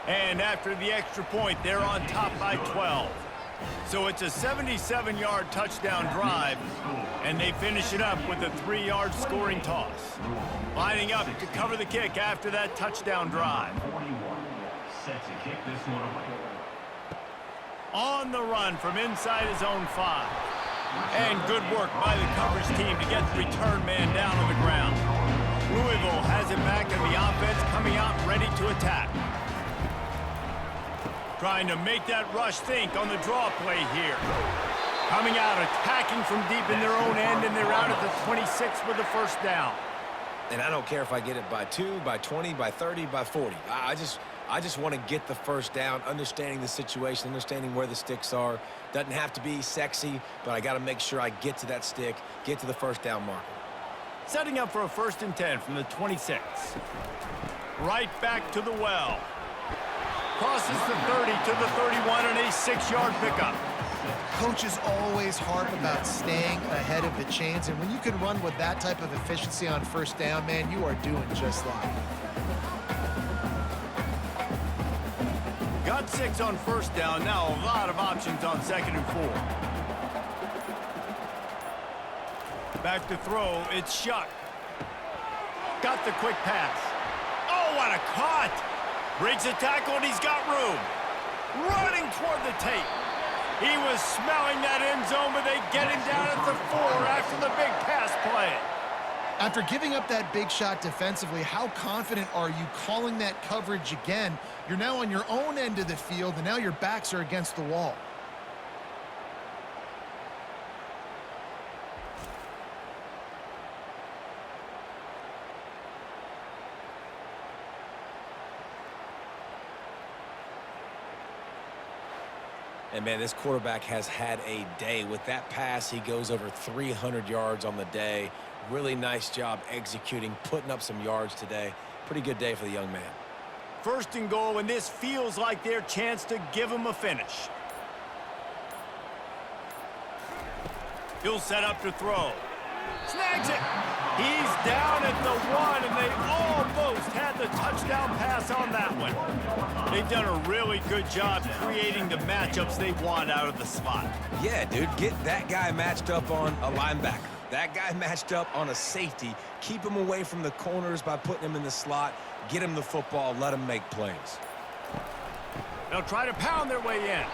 And after the extra point, they're on top by 12. So it's a 77-yard touchdown drive, and they finish it up with a 3-yard scoring toss. Lining up to cover the kick after that touchdown drive. Set to kick this one away. On the run from inside his own 5. And good work by the coverage team to get the return man down on the ground. Louisville has it back in the offense, coming out ready to attack. Trying to make that rush think on the draw play here. Coming out, attacking from deep in their own end, and they're out at the 26 with the first down. And I don't care if I get it by 2, by 20, by 30, by 40. I just want to get the first down, understanding the situation, understanding where the sticks are. Doesn't have to be sexy, but I got to make sure I get to that stick, get to the first down marker. Setting up for a 1st and 10 from the 26. Right back to the well. Crosses the 30 to the 31 and a 6-yard pickup. Coaches always harp about staying ahead of the chains, and when you can run with that type of efficiency on first down, man, you are doing just that. Got 6 on first down, now a lot of options on 2nd and 4. Back to throw, it's Shuck. Got the quick pass. Oh, what a cut! Breaks a tackle and he's got room. Running toward the tape. He was smelling that end zone, but they get him down at the 4 after the big pass play. After giving up that big shot defensively, how confident are you calling that coverage again? You're now on your own end of the field, and now your backs are against the wall. And, man, this quarterback has had a day. With that pass, he goes over 300 yards on the day. Really nice job executing, putting up some yards today. Pretty good day for the young man. 1st and goal, and this feels like their chance to give him a finish. He'll set up to throw. Snags it. He's down at the 1, and they almost had the touchdown pass on that one. They've done a really good job creating the matchups they want out of the slot. Yeah, dude, get that guy matched up on a linebacker. That guy matched up on a safety. Keep him away from the corners by putting him in the slot. Get him the football. Let him make plays. They'll try to pound their way in.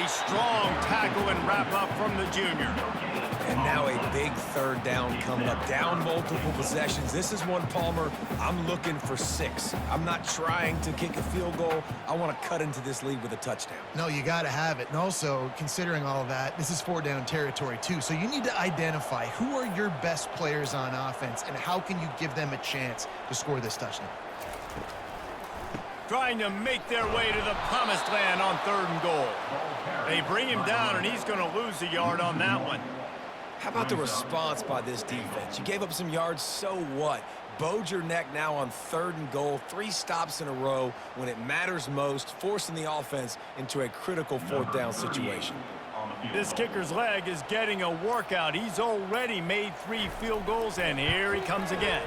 A strong tackle and wrap up from the junior. And now a big 3rd down coming up. Down multiple possessions. This is one, Palmer, I'm looking for 6. I'm not trying to kick a field goal. I want to cut into this lead with a touchdown. No, you got to have it. And also, considering all of that, this is 4-down territory too. So you need to identify who are your best players on offense and how can you give them a chance to score this touchdown. Trying to make their way to the promised land on 3rd and goal. They bring him down, and he's going to lose a yard on that one. How about the response by this defense? You gave up some yards, so what? Bowed your neck now on 3rd and goal. 3 stops in a row when it matters most, forcing the offense into a critical 4th down situation. This kicker's leg is getting a workout. He's already made 3 field goals, and here he comes again.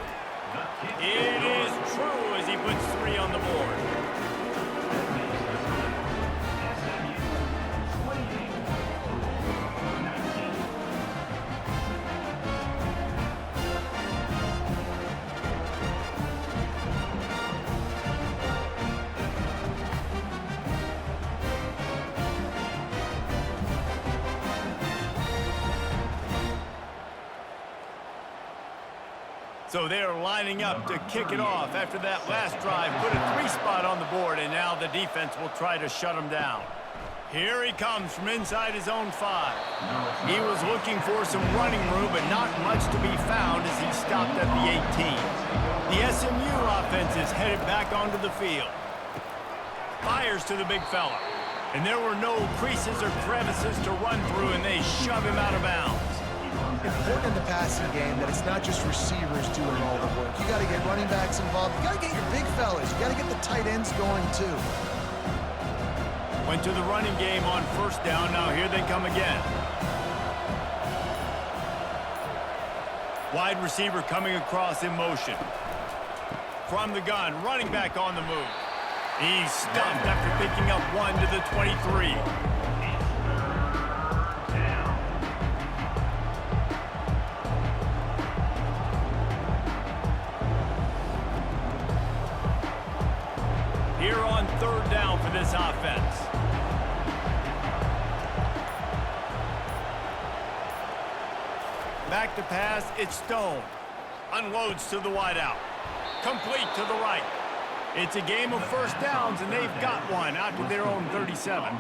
It is true as he puts 3 on the board. So they're lining up to kick it off after that last drive. Put a 3 spot on the board, and now the defense will try to shut them down. Here he comes from inside his own 5. He was looking for some running room, but not much to be found as he stopped at the 18. The SMU offense is headed back onto the field. Fires to the big fella. And there were no creases or crevices to run through, and they shove him out of bounds. Important in the passing game that it's not just receivers doing all the work. You got to get running backs involved. You got to get your big fellas. You got to get the tight ends going too. Went to the running game on first down. Now here they come again. Wide receiver coming across in motion. From the gun, running back on the move. He's stumped after picking up 1 to the 23. Here on third down for this offense. Back to pass, it's Stone. Unloads to the wideout. Complete to the right. It's a game of first downs, and they've got one out to their own 37.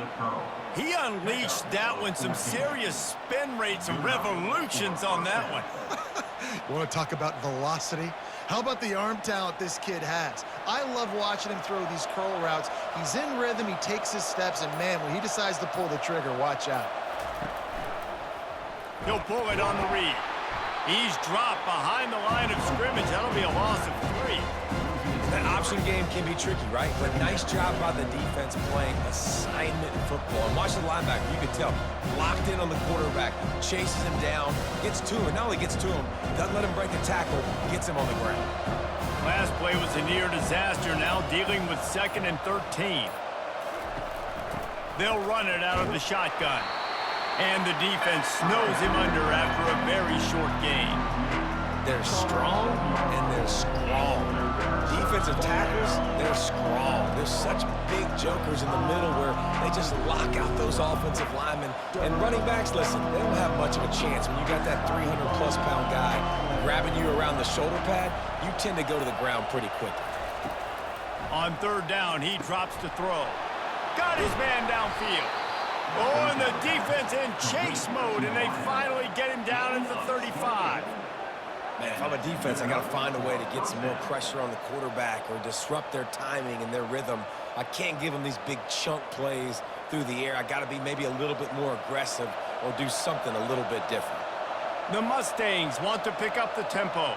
He unleashed that one, some serious spin rates and revolutions on that one. You want to talk about velocity? How about the arm talent this kid has? I love watching him throw these curl routes. He's in rhythm, he takes his steps, and man, when he decides to pull the trigger, watch out. He'll pull it on the read. He's dropped behind the line of scrimmage. That'll be a loss of 3. That option game can be tricky, right? But nice job by the defense playing assignment football. And watch the linebacker. You can tell. Locked in on the quarterback. Chases him down. Gets to him. Not only gets to him, doesn't let him break a tackle. Gets him on the ground. Last play was a near disaster. Now dealing with 2nd and 13. They'll run it out of the shotgun. And the defense snows him under after a very short gain. They're strong and they're strong. Defensive tackles, they're strong. There's such big jokers in the middle where they just lock out those offensive linemen. And running backs, listen, they don't have much of a chance. When you got that 300-plus pound guy grabbing you around the shoulder pad, you tend to go to the ground pretty quickly. On third down, he drops to throw. Got his man downfield. Oh, and the defense in chase mode, and they finally get him down at the 35. Man, if I'm a defense, I got to find a way to get some more pressure on the quarterback or disrupt their timing and their rhythm. I can't give them these big chunk plays through the air. I got to be maybe a little bit more aggressive or do something a little bit different. The Mustangs want to pick up the tempo.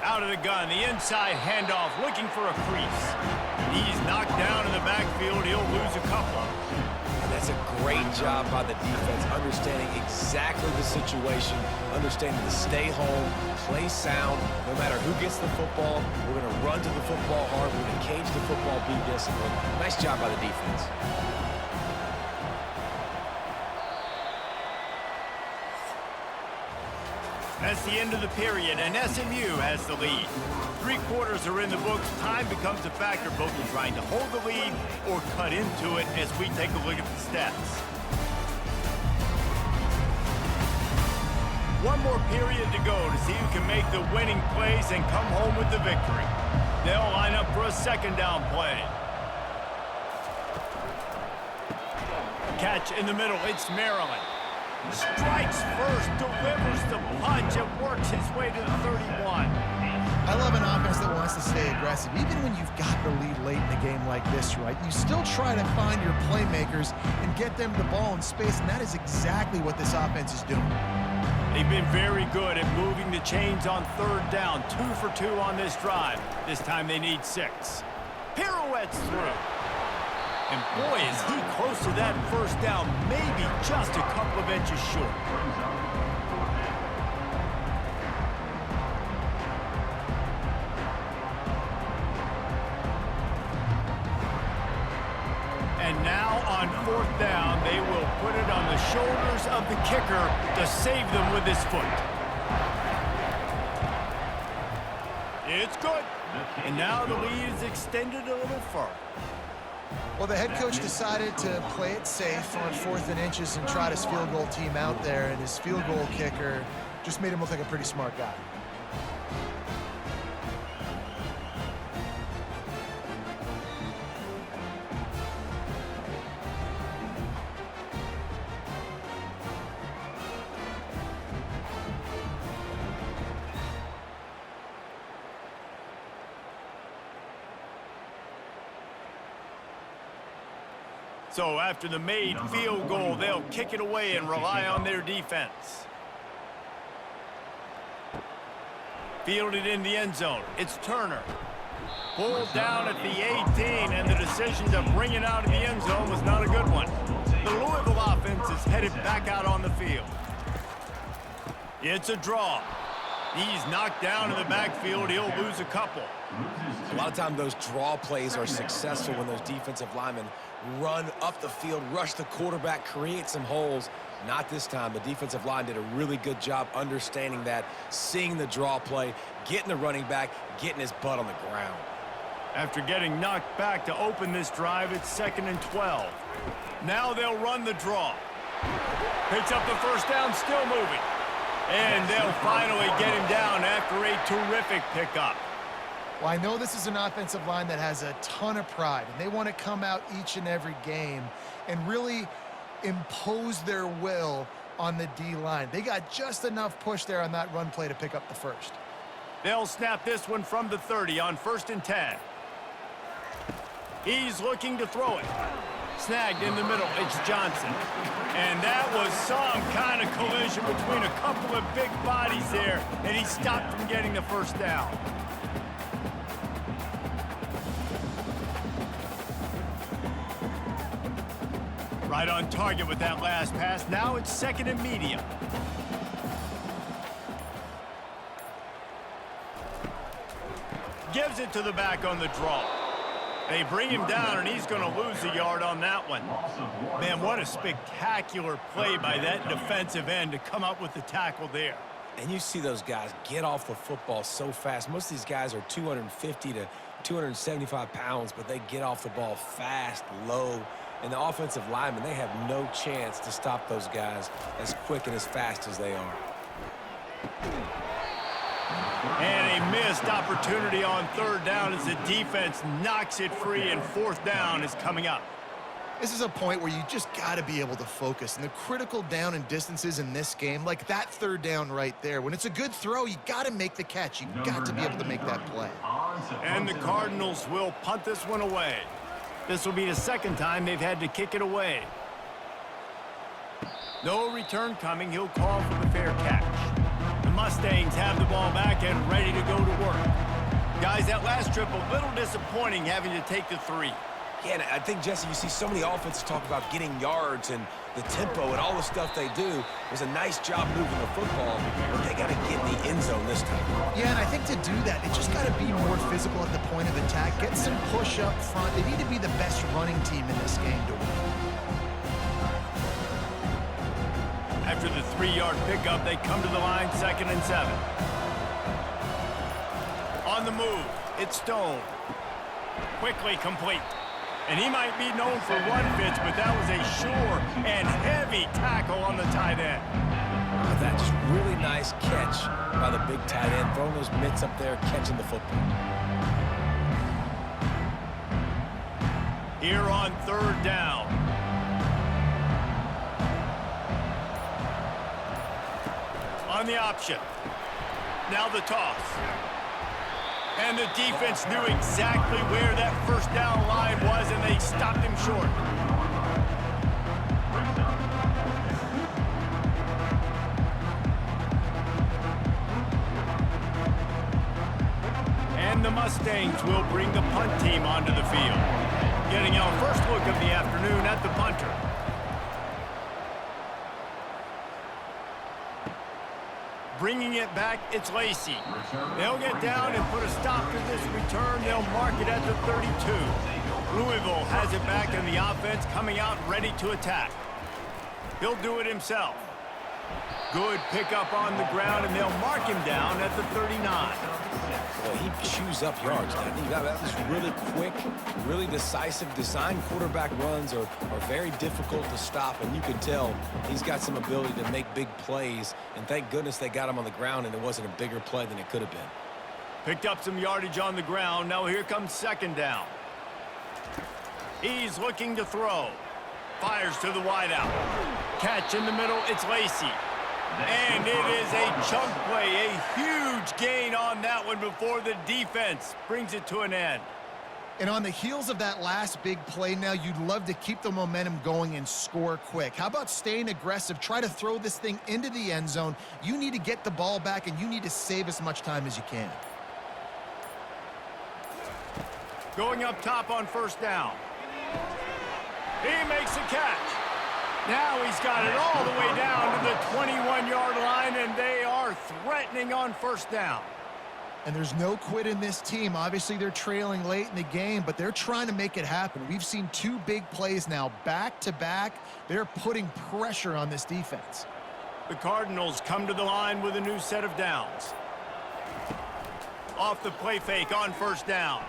Out of the gun, the inside handoff, looking for a crease. He's knocked down in the backfield. He'll lose a couple. And that's a great job by the defense, understanding exactly the situation, understanding to stay home, play sound. No matter who gets the football, we're going to run to the football hard. We're going to cage the football, be disciplined. Nice job by the defense. That's the end of the period, and SMU has the lead. 3 quarters are in the books. Time becomes a factor, both in trying to hold the lead or cut into it as we take a look at the stats. One more period to go to see who can make the winning plays and come home with the victory. They'll line up for a 2nd down play. Catch in the middle, it's Maryland. Strikes first, delivers the punch, and works his way to the 31. I love an offense that wants to stay aggressive. Even when you've got the lead late in a game like this, right? You still try to find your playmakers and get them the ball in space, and that is exactly what this offense is doing. They've been very good at moving the chains on 3rd down. 2 for 2 on this drive. This time they need 6. Pirouettes through. And boy, is he close to that 1st down, maybe just a couple of inches short. And now on 4th down, they will put it on the shoulders of the kicker to save them with his foot. It's good. And now the lead is extended a little further. Well, the head coach decided to play it safe on 4th and inches and trot his field goal team out there, and his field goal kicker just made him look like a pretty smart guy. So after the made field goal, they'll kick it away and rely on their defense. Fielded in the end zone. It's Turner. Pulled down at the 18, and the decision to bring it out of the end zone was not a good one. The Louisville offense is headed back out on the field. It's a draw. He's knocked down in the backfield. He'll lose a couple. A lot of times those draw plays are successful when those defensive linemen run up the field, rush the quarterback, create some holes. Not this time. The defensive line did a really good job understanding that, seeing the draw play, getting the running back, getting his butt on the ground. After getting knocked back to open this drive, it's 2nd and 12. Now they'll run the draw. Picks up the first down, still moving. And they'll finally get him down after a terrific pickup. Well, I know this is an offensive line that has a ton of pride, and they want to come out each and every game and really impose their will on the D-line. They got just enough push there on that run play to pick up the first. They'll snap this one from the 30 on 1st and 10. He's looking to throw it. Snagged in the middle, it's Johnson. And that was some kind of collision between a couple of big bodies there, and he stopped from getting the first down. Right on target with that last pass. Now it's 2nd and medium. Gives it to the back on the draw. They bring him down, and he's going to lose a yard on that one. Man, what a spectacular play by that defensive end to come up with the tackle there. And you see those guys get off the football so fast. Most of these guys are 250 to 275 pounds, but they get off the ball fast, low. And the offensive linemen, they have no chance to stop those guys as quick and as fast as they are. And a missed opportunity on 3rd down as the defense knocks it free, and 4th down is coming up. This is a point where you just got to be able to focus. And the critical down and distances in this game, like that 3rd down right there, when it's a good throw, you got to make the catch. You got to be able to make that play. And the Cardinals will punt this one away. This will be the 2nd time they've had to kick it away. No return coming. He'll call for the fair catch. The Mustangs have the ball back and ready to go to work. Guys, that last trip a little disappointing having to take the 3. Yeah, and I think, Jesse, you see so many offenses talk about getting yards and the tempo and all the stuff they do. It was a nice job moving the football, but they got to get in the end zone this time. Yeah, and I think to do that, they just got to be more physical at the point of attack. Get some push up front. They need to be the best running team in this game to win. After the 3-yard pickup, they come to the line, 2nd and 7. On the move, it's Stone. Quickly complete. And he might be known for run fits, but that was a sure and heavy tackle on the tight end. That just really nice catch by the big tight end, throwing those mitts up there, catching the football. Here on 3rd down. On the option. Now the toss. And the defense knew exactly where that 1st down line was, and they stopped him short. And the Mustangs will bring the punt team onto the field. Getting our first look of the afternoon at the punter. Bringing it back, it's Lacey. They'll get down and put a stop to this return. They'll mark it at the 32. Louisville has it back, and the offense coming out ready to attack. He'll do it himself. Good pickup on the ground, and they'll mark him down at the 39. Well, he chews up yards. That was really quick, really decisive. Design quarterback runs are very difficult to stop, and you can tell he's got some ability to make big plays. And thank goodness they got him on the ground, and it wasn't a bigger play than it could have been. Picked up some yardage on the ground. Now here comes 2nd down. He's looking to throw. Fires to the wideout. Catch in the middle, it's Lacey. And it is a chunk play, a huge gain on that one before the defense brings it to an end. And on the heels of that last big play now, you'd love to keep the momentum going and score quick. How about staying aggressive? Try to throw this thing into the end zone. You need to get the ball back, and you need to save as much time as you can. Going up top on first down. He makes a catch. Now he's got it all the way down to the 21-yard line, and they are threatening on first down. And there's no quit in this team. Obviously, they're trailing late in the game, but they're trying to make it happen. We've seen two big plays now, back-to-back. They're putting pressure on this defense. The Cardinals come to the line with a new set of downs. Off the play fake on first down.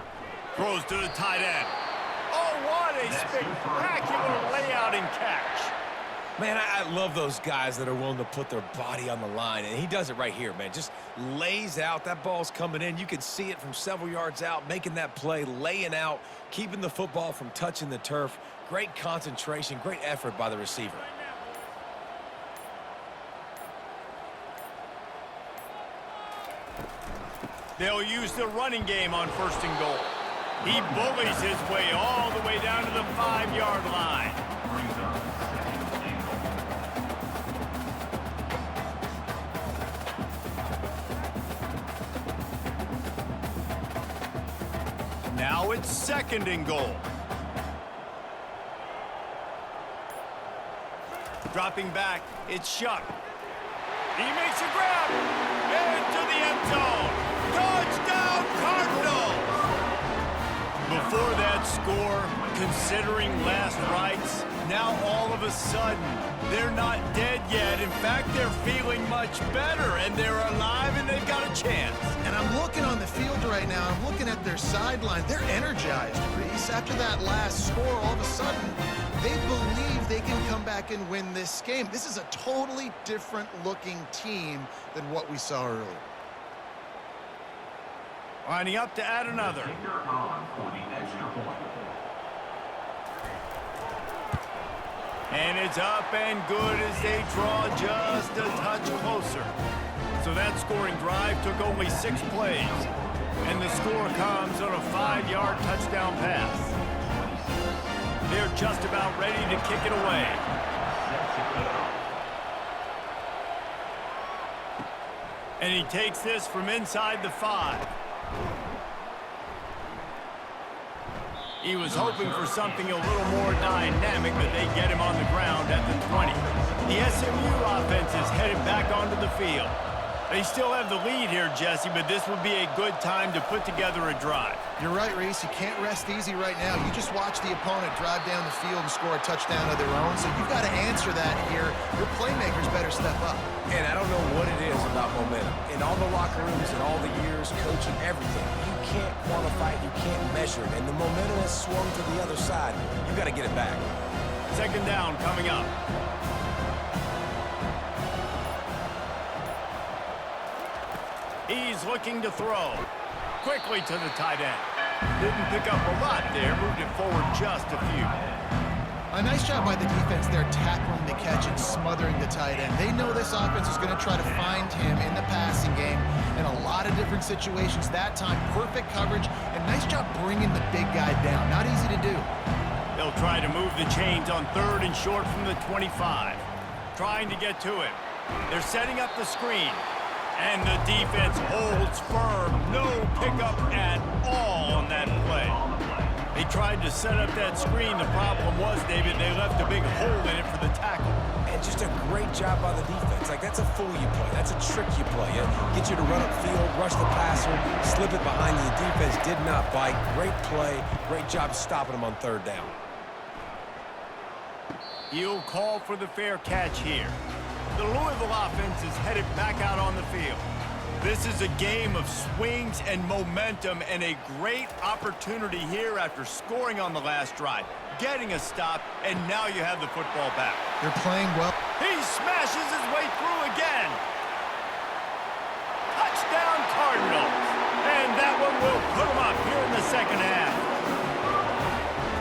Throws to the tight end. Oh, what a spectacular layout and catch. Man, I love those guys that are willing to put their body on the line, and he does it right here, man. Just lays out. That ball's coming in. You can see it from several yards out, making that play, laying out, keeping the football from touching the turf. Great concentration, great effort by the receiver. They'll use the running game on first and goal. He bullies his way all the way down to the 5-yard line. Now it's second and goal. Dropping back, it's Shuck. He makes a grab into the end zone. Touchdown, Cardinals! Before that score, considering last rites, now all of a sudden, they're not dead yet. In fact, they're feeling much better, and they're alive, and they've got a chance. And I'm looking on the field right now. I'm looking at their sideline. They're energized, Reese. After that last score, all of a sudden, they believe they can come back and win this game. This is a totally different-looking team than what we saw earlier. Lining up to add another. And it's up and good as they draw just a touch closer. So that scoring drive took only 6 plays. And the score comes on a 5-yard touchdown pass. They're just about ready to kick it away. And he takes this from inside the 5. He was hoping for something a little more dynamic, but they get him on the ground at the 20. The SMU offense is headed back onto the field. They still have the lead here, Jesse, but this would be a good time to put together a drive. You're right, Reese. You can't rest easy right now. You just watch the opponent drive down the field and score a touchdown of their own, so you've got to answer that here. Your playmakers better step up. And I don't know what it is about momentum. In all the locker rooms and all the years, coaching, everything, you can't quantify it, you can't measure it. And the momentum has swung to the other side. You got to get it back. Second down coming up. He's looking to throw. Quickly to the tight end. Didn't pick up a lot there. Moved it forward just a few. A nice job by the defense there, tackling the catch and smothering the tight end. They know this offense is going to try to find him in the passing game in a lot of different situations. That time, perfect coverage, and nice job bringing the big guy down. Not easy to do. They'll try to move the chains on third and short from the 25. Trying to get to him. They're setting up the screen. And the defense holds firm. No pickup at all on that play. They tried to set up that screen. The problem was, David, they left a big hole in it for the tackle. And just a great job by the defense. Like, that's a fool you play. That's a trick you play. Get you to run upfield, rush the passer, slip it behind you. The defense did not bite. Great play. Great job stopping them on third down. He'll call for the fair catch here. The Louisville offense is headed back out on the field. This is a game of swings and momentum, and a great opportunity here after scoring on the last drive, getting a stop, and now you have the football back. They're playing well. He smashes his way through again. Touchdown, Cardinals. And that one will put them up here in the second half.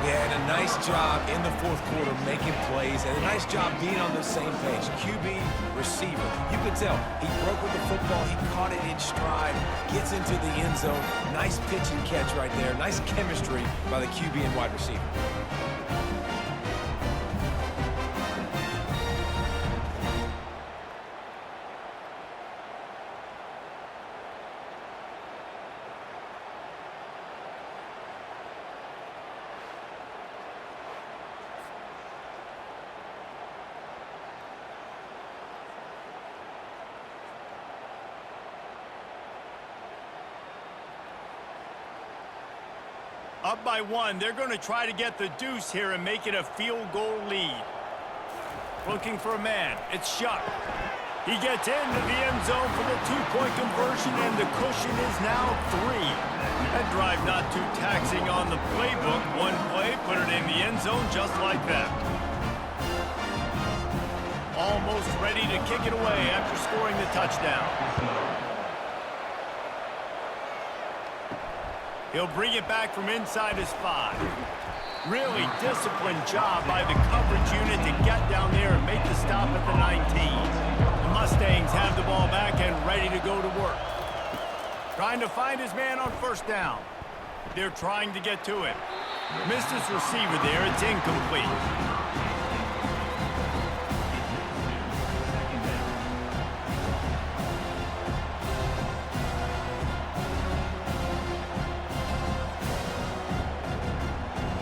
Yeah, and a nice job in the fourth quarter making plays, and a nice job being on the same page. QB, receiver. You could tell he broke with the football. He caught it in stride, gets into the end zone. Nice pitch and catch right there. Nice chemistry by the QB and wide receiver. Up by 1, they're going to try to get the deuce here and make it a field goal lead. Looking for a man. It's Shuck. He gets into the end zone for the two-point conversion, and the cushion is now 3. That drive not too taxing on the playbook. One play, put it in the end zone just like that. Almost ready to kick it away after scoring the touchdown. He'll bring it back from inside his 5. Really disciplined job by the coverage unit to get down there and make the stop at the 19. The Mustangs have the ball back and ready to go to work. Trying to find his man on first down. They're trying to get to it. Missed his receiver there. It's incomplete.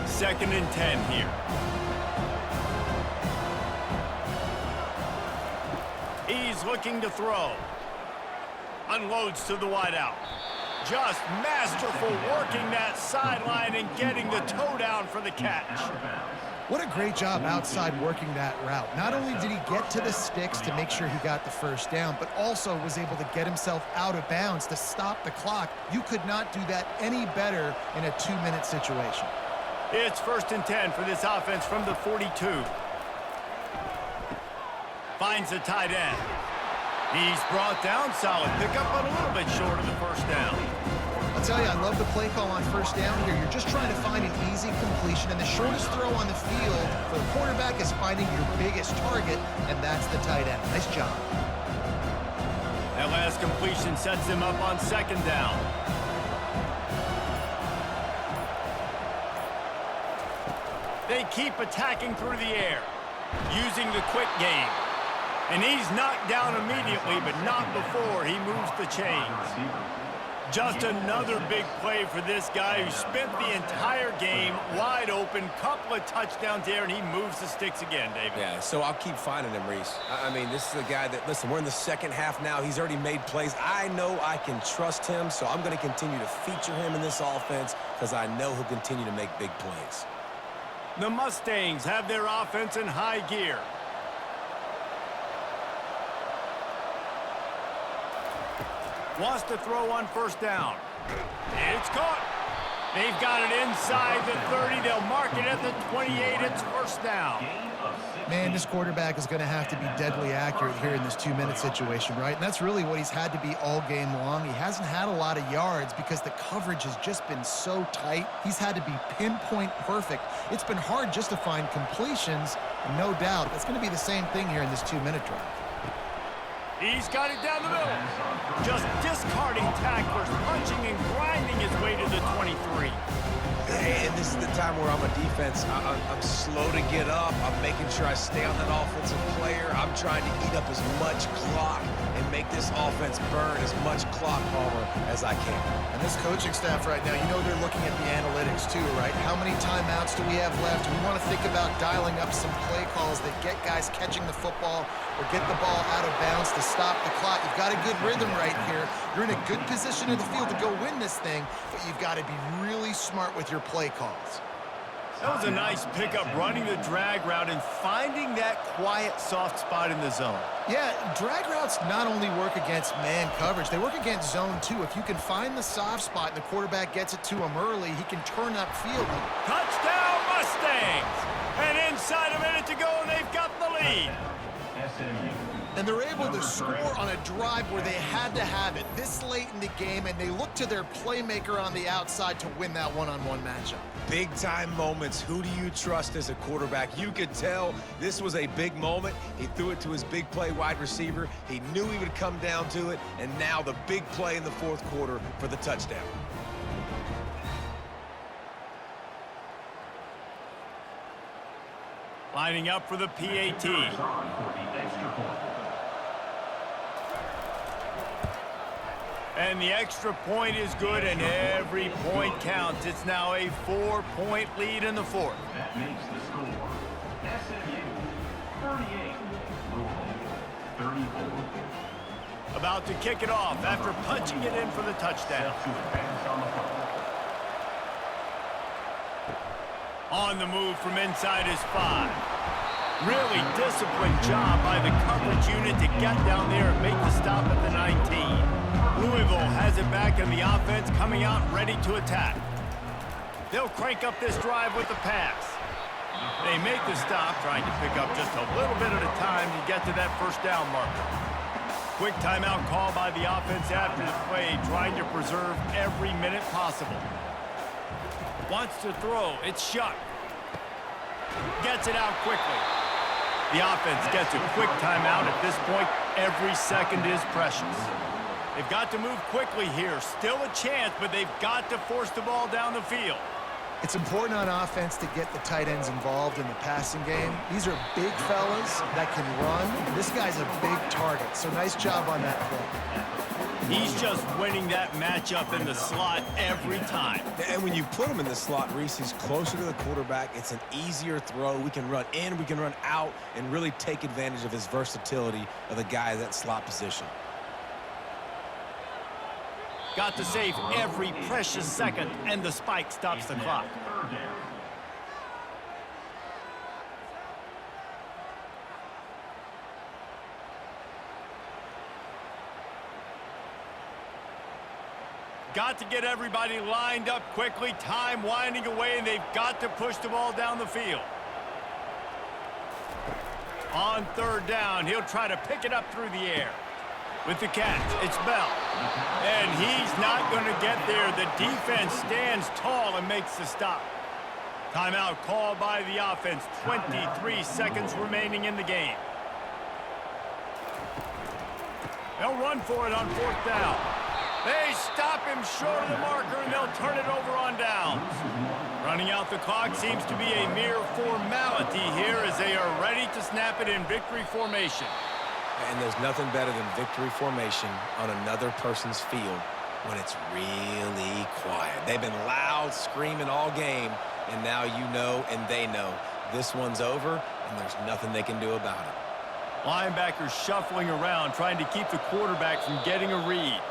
Second and 10 here. He's looking to throw. Unloads to the wideout. Just masterful working that sideline and getting the toe down for the catch. What a great job outside working that route. Not only did he get to the sticks to make sure he got the first down, but also was able to get himself out of bounds to stop the clock. You could not do that any better in a 2-minute situation. It's first and 10 for this offense from the 42. Finds the tight end. He's brought down. Solid pickup, but a little bit short of the first down. I'll tell you, I love the play call on first down here. You're just trying to find an easy completion, and the shortest throw on the field for the quarterback is finding your biggest target, and that's the tight end. Nice job. That last completion sets him up on second down. They keep attacking through the air, using the quick game. And he's knocked down immediately, but not before he moves the chains. Just another big play for this guy who spent the entire game wide open. Couple of touchdowns there, and he moves the sticks again, David. Yeah, so I'll keep finding him, Reese. I mean, this is a guy that, listen, we're in the second half now. He's already made plays. I know I can trust him, so I'm going to continue to feature him in this offense because I know he'll continue to make big plays. The Mustangs have their offense in high gear. Wants to throw on first down. It's caught. They've got it inside the 30. They'll mark it at the 28. It's first down. Man, this quarterback is going to have to be deadly accurate here in this 2-minute situation, right? And that's really what he's had to be all game long. He hasn't had a lot of yards because the coverage has just been so tight. He's had to be pinpoint perfect. It's been hard just to find completions, and no doubt that's going to be the same thing here in this 2-minute drive. He's got it down the middle. Just discarding tacklers, punching and grinding his way to the 23. And this is the time where I'm a defense. I'm slow to get up. I'm making sure I stay on that offensive player. I'm trying to eat up as much clock and make this offense burn as much clock, Palmer, as I can. And this coaching staff right now, you know they're looking at the analytics too, right? How many timeouts do we have left? We want to think about dialing up some play calls that get guys catching the football or get the ball out of bounds to stop the clock. You've got a good rhythm right here. You're in a good position in the field to go win this thing, but you've got to be really smart with your play calls. That was a nice pickup, running the drag route and finding that quiet, soft spot in the zone. Yeah, drag routes not only work against man coverage, they work against zone too. If you can find the soft spot and the quarterback gets it to him early, he can turn upfield. Touchdown, Mustangs! And inside a minute to go, and they've got the lead. SMU And they're able to score on a drive where they had to have it this late in the game, and they look to their playmaker on the outside to win that one-on-one matchup. Big-time moments. Who do you trust as a quarterback? You could tell this was a big moment. He threw it to his big play wide receiver. He knew he would come down to it, and now the big play in the fourth quarter for the touchdown. Lining up for the PAT. And the extra point is good, and every point counts. It's now a 4-point lead in the fourth. That makes the score SMU 38, Louisville 34. About to kick it off after punching it in for the touchdown. To advance on the football. On the move from inside his 5. Really disciplined job by the coverage unit to get down there and make the stop at the 19. Louisville has it back in the offense, coming out ready to attack. They'll crank up this drive with the pass. They make the stop, trying to pick up just a little bit at a time to get to that first down marker. Quick timeout call by the offense after the play, trying to preserve every minute possible. Wants to throw, it's Shuck. Gets it out quickly. The offense gets a quick timeout. At this point, every second is precious. They've got to move quickly here. Still a chance, but they've got to force the ball down the field. It's important on offense to get the tight ends involved in the passing game. These are big fellas that can run. This guy's a big target, so nice job on that play. He's just winning that matchup in the slot every time. And when you put him in the slot, Reese, he's closer to the quarterback. It's an easier throw. We can run in, we can run out, and really take advantage of his versatility of the guy in that slot position. Got to save every precious second, and the spike stops the clock. Got to get everybody lined up quickly. Time winding away, and they've got to push the ball down the field. On third down, he'll try to pick it up through the air. With the catch, it's Bell. And he's not going to get there. The defense stands tall and makes the stop. Timeout called by the offense. 23 seconds remaining in the game. They'll run for it on fourth down. They stop him short of the marker, and they'll turn it over on downs. Running out the clock seems to be a mere formality here as they are ready to snap it in victory formation. And there's nothing better than victory formation on another person's field when it's really quiet. They've been loud, screaming all game, and now you know and they know this one's over, and there's nothing they can do about it. Linebackers shuffling around, trying to keep the quarterback from getting a read.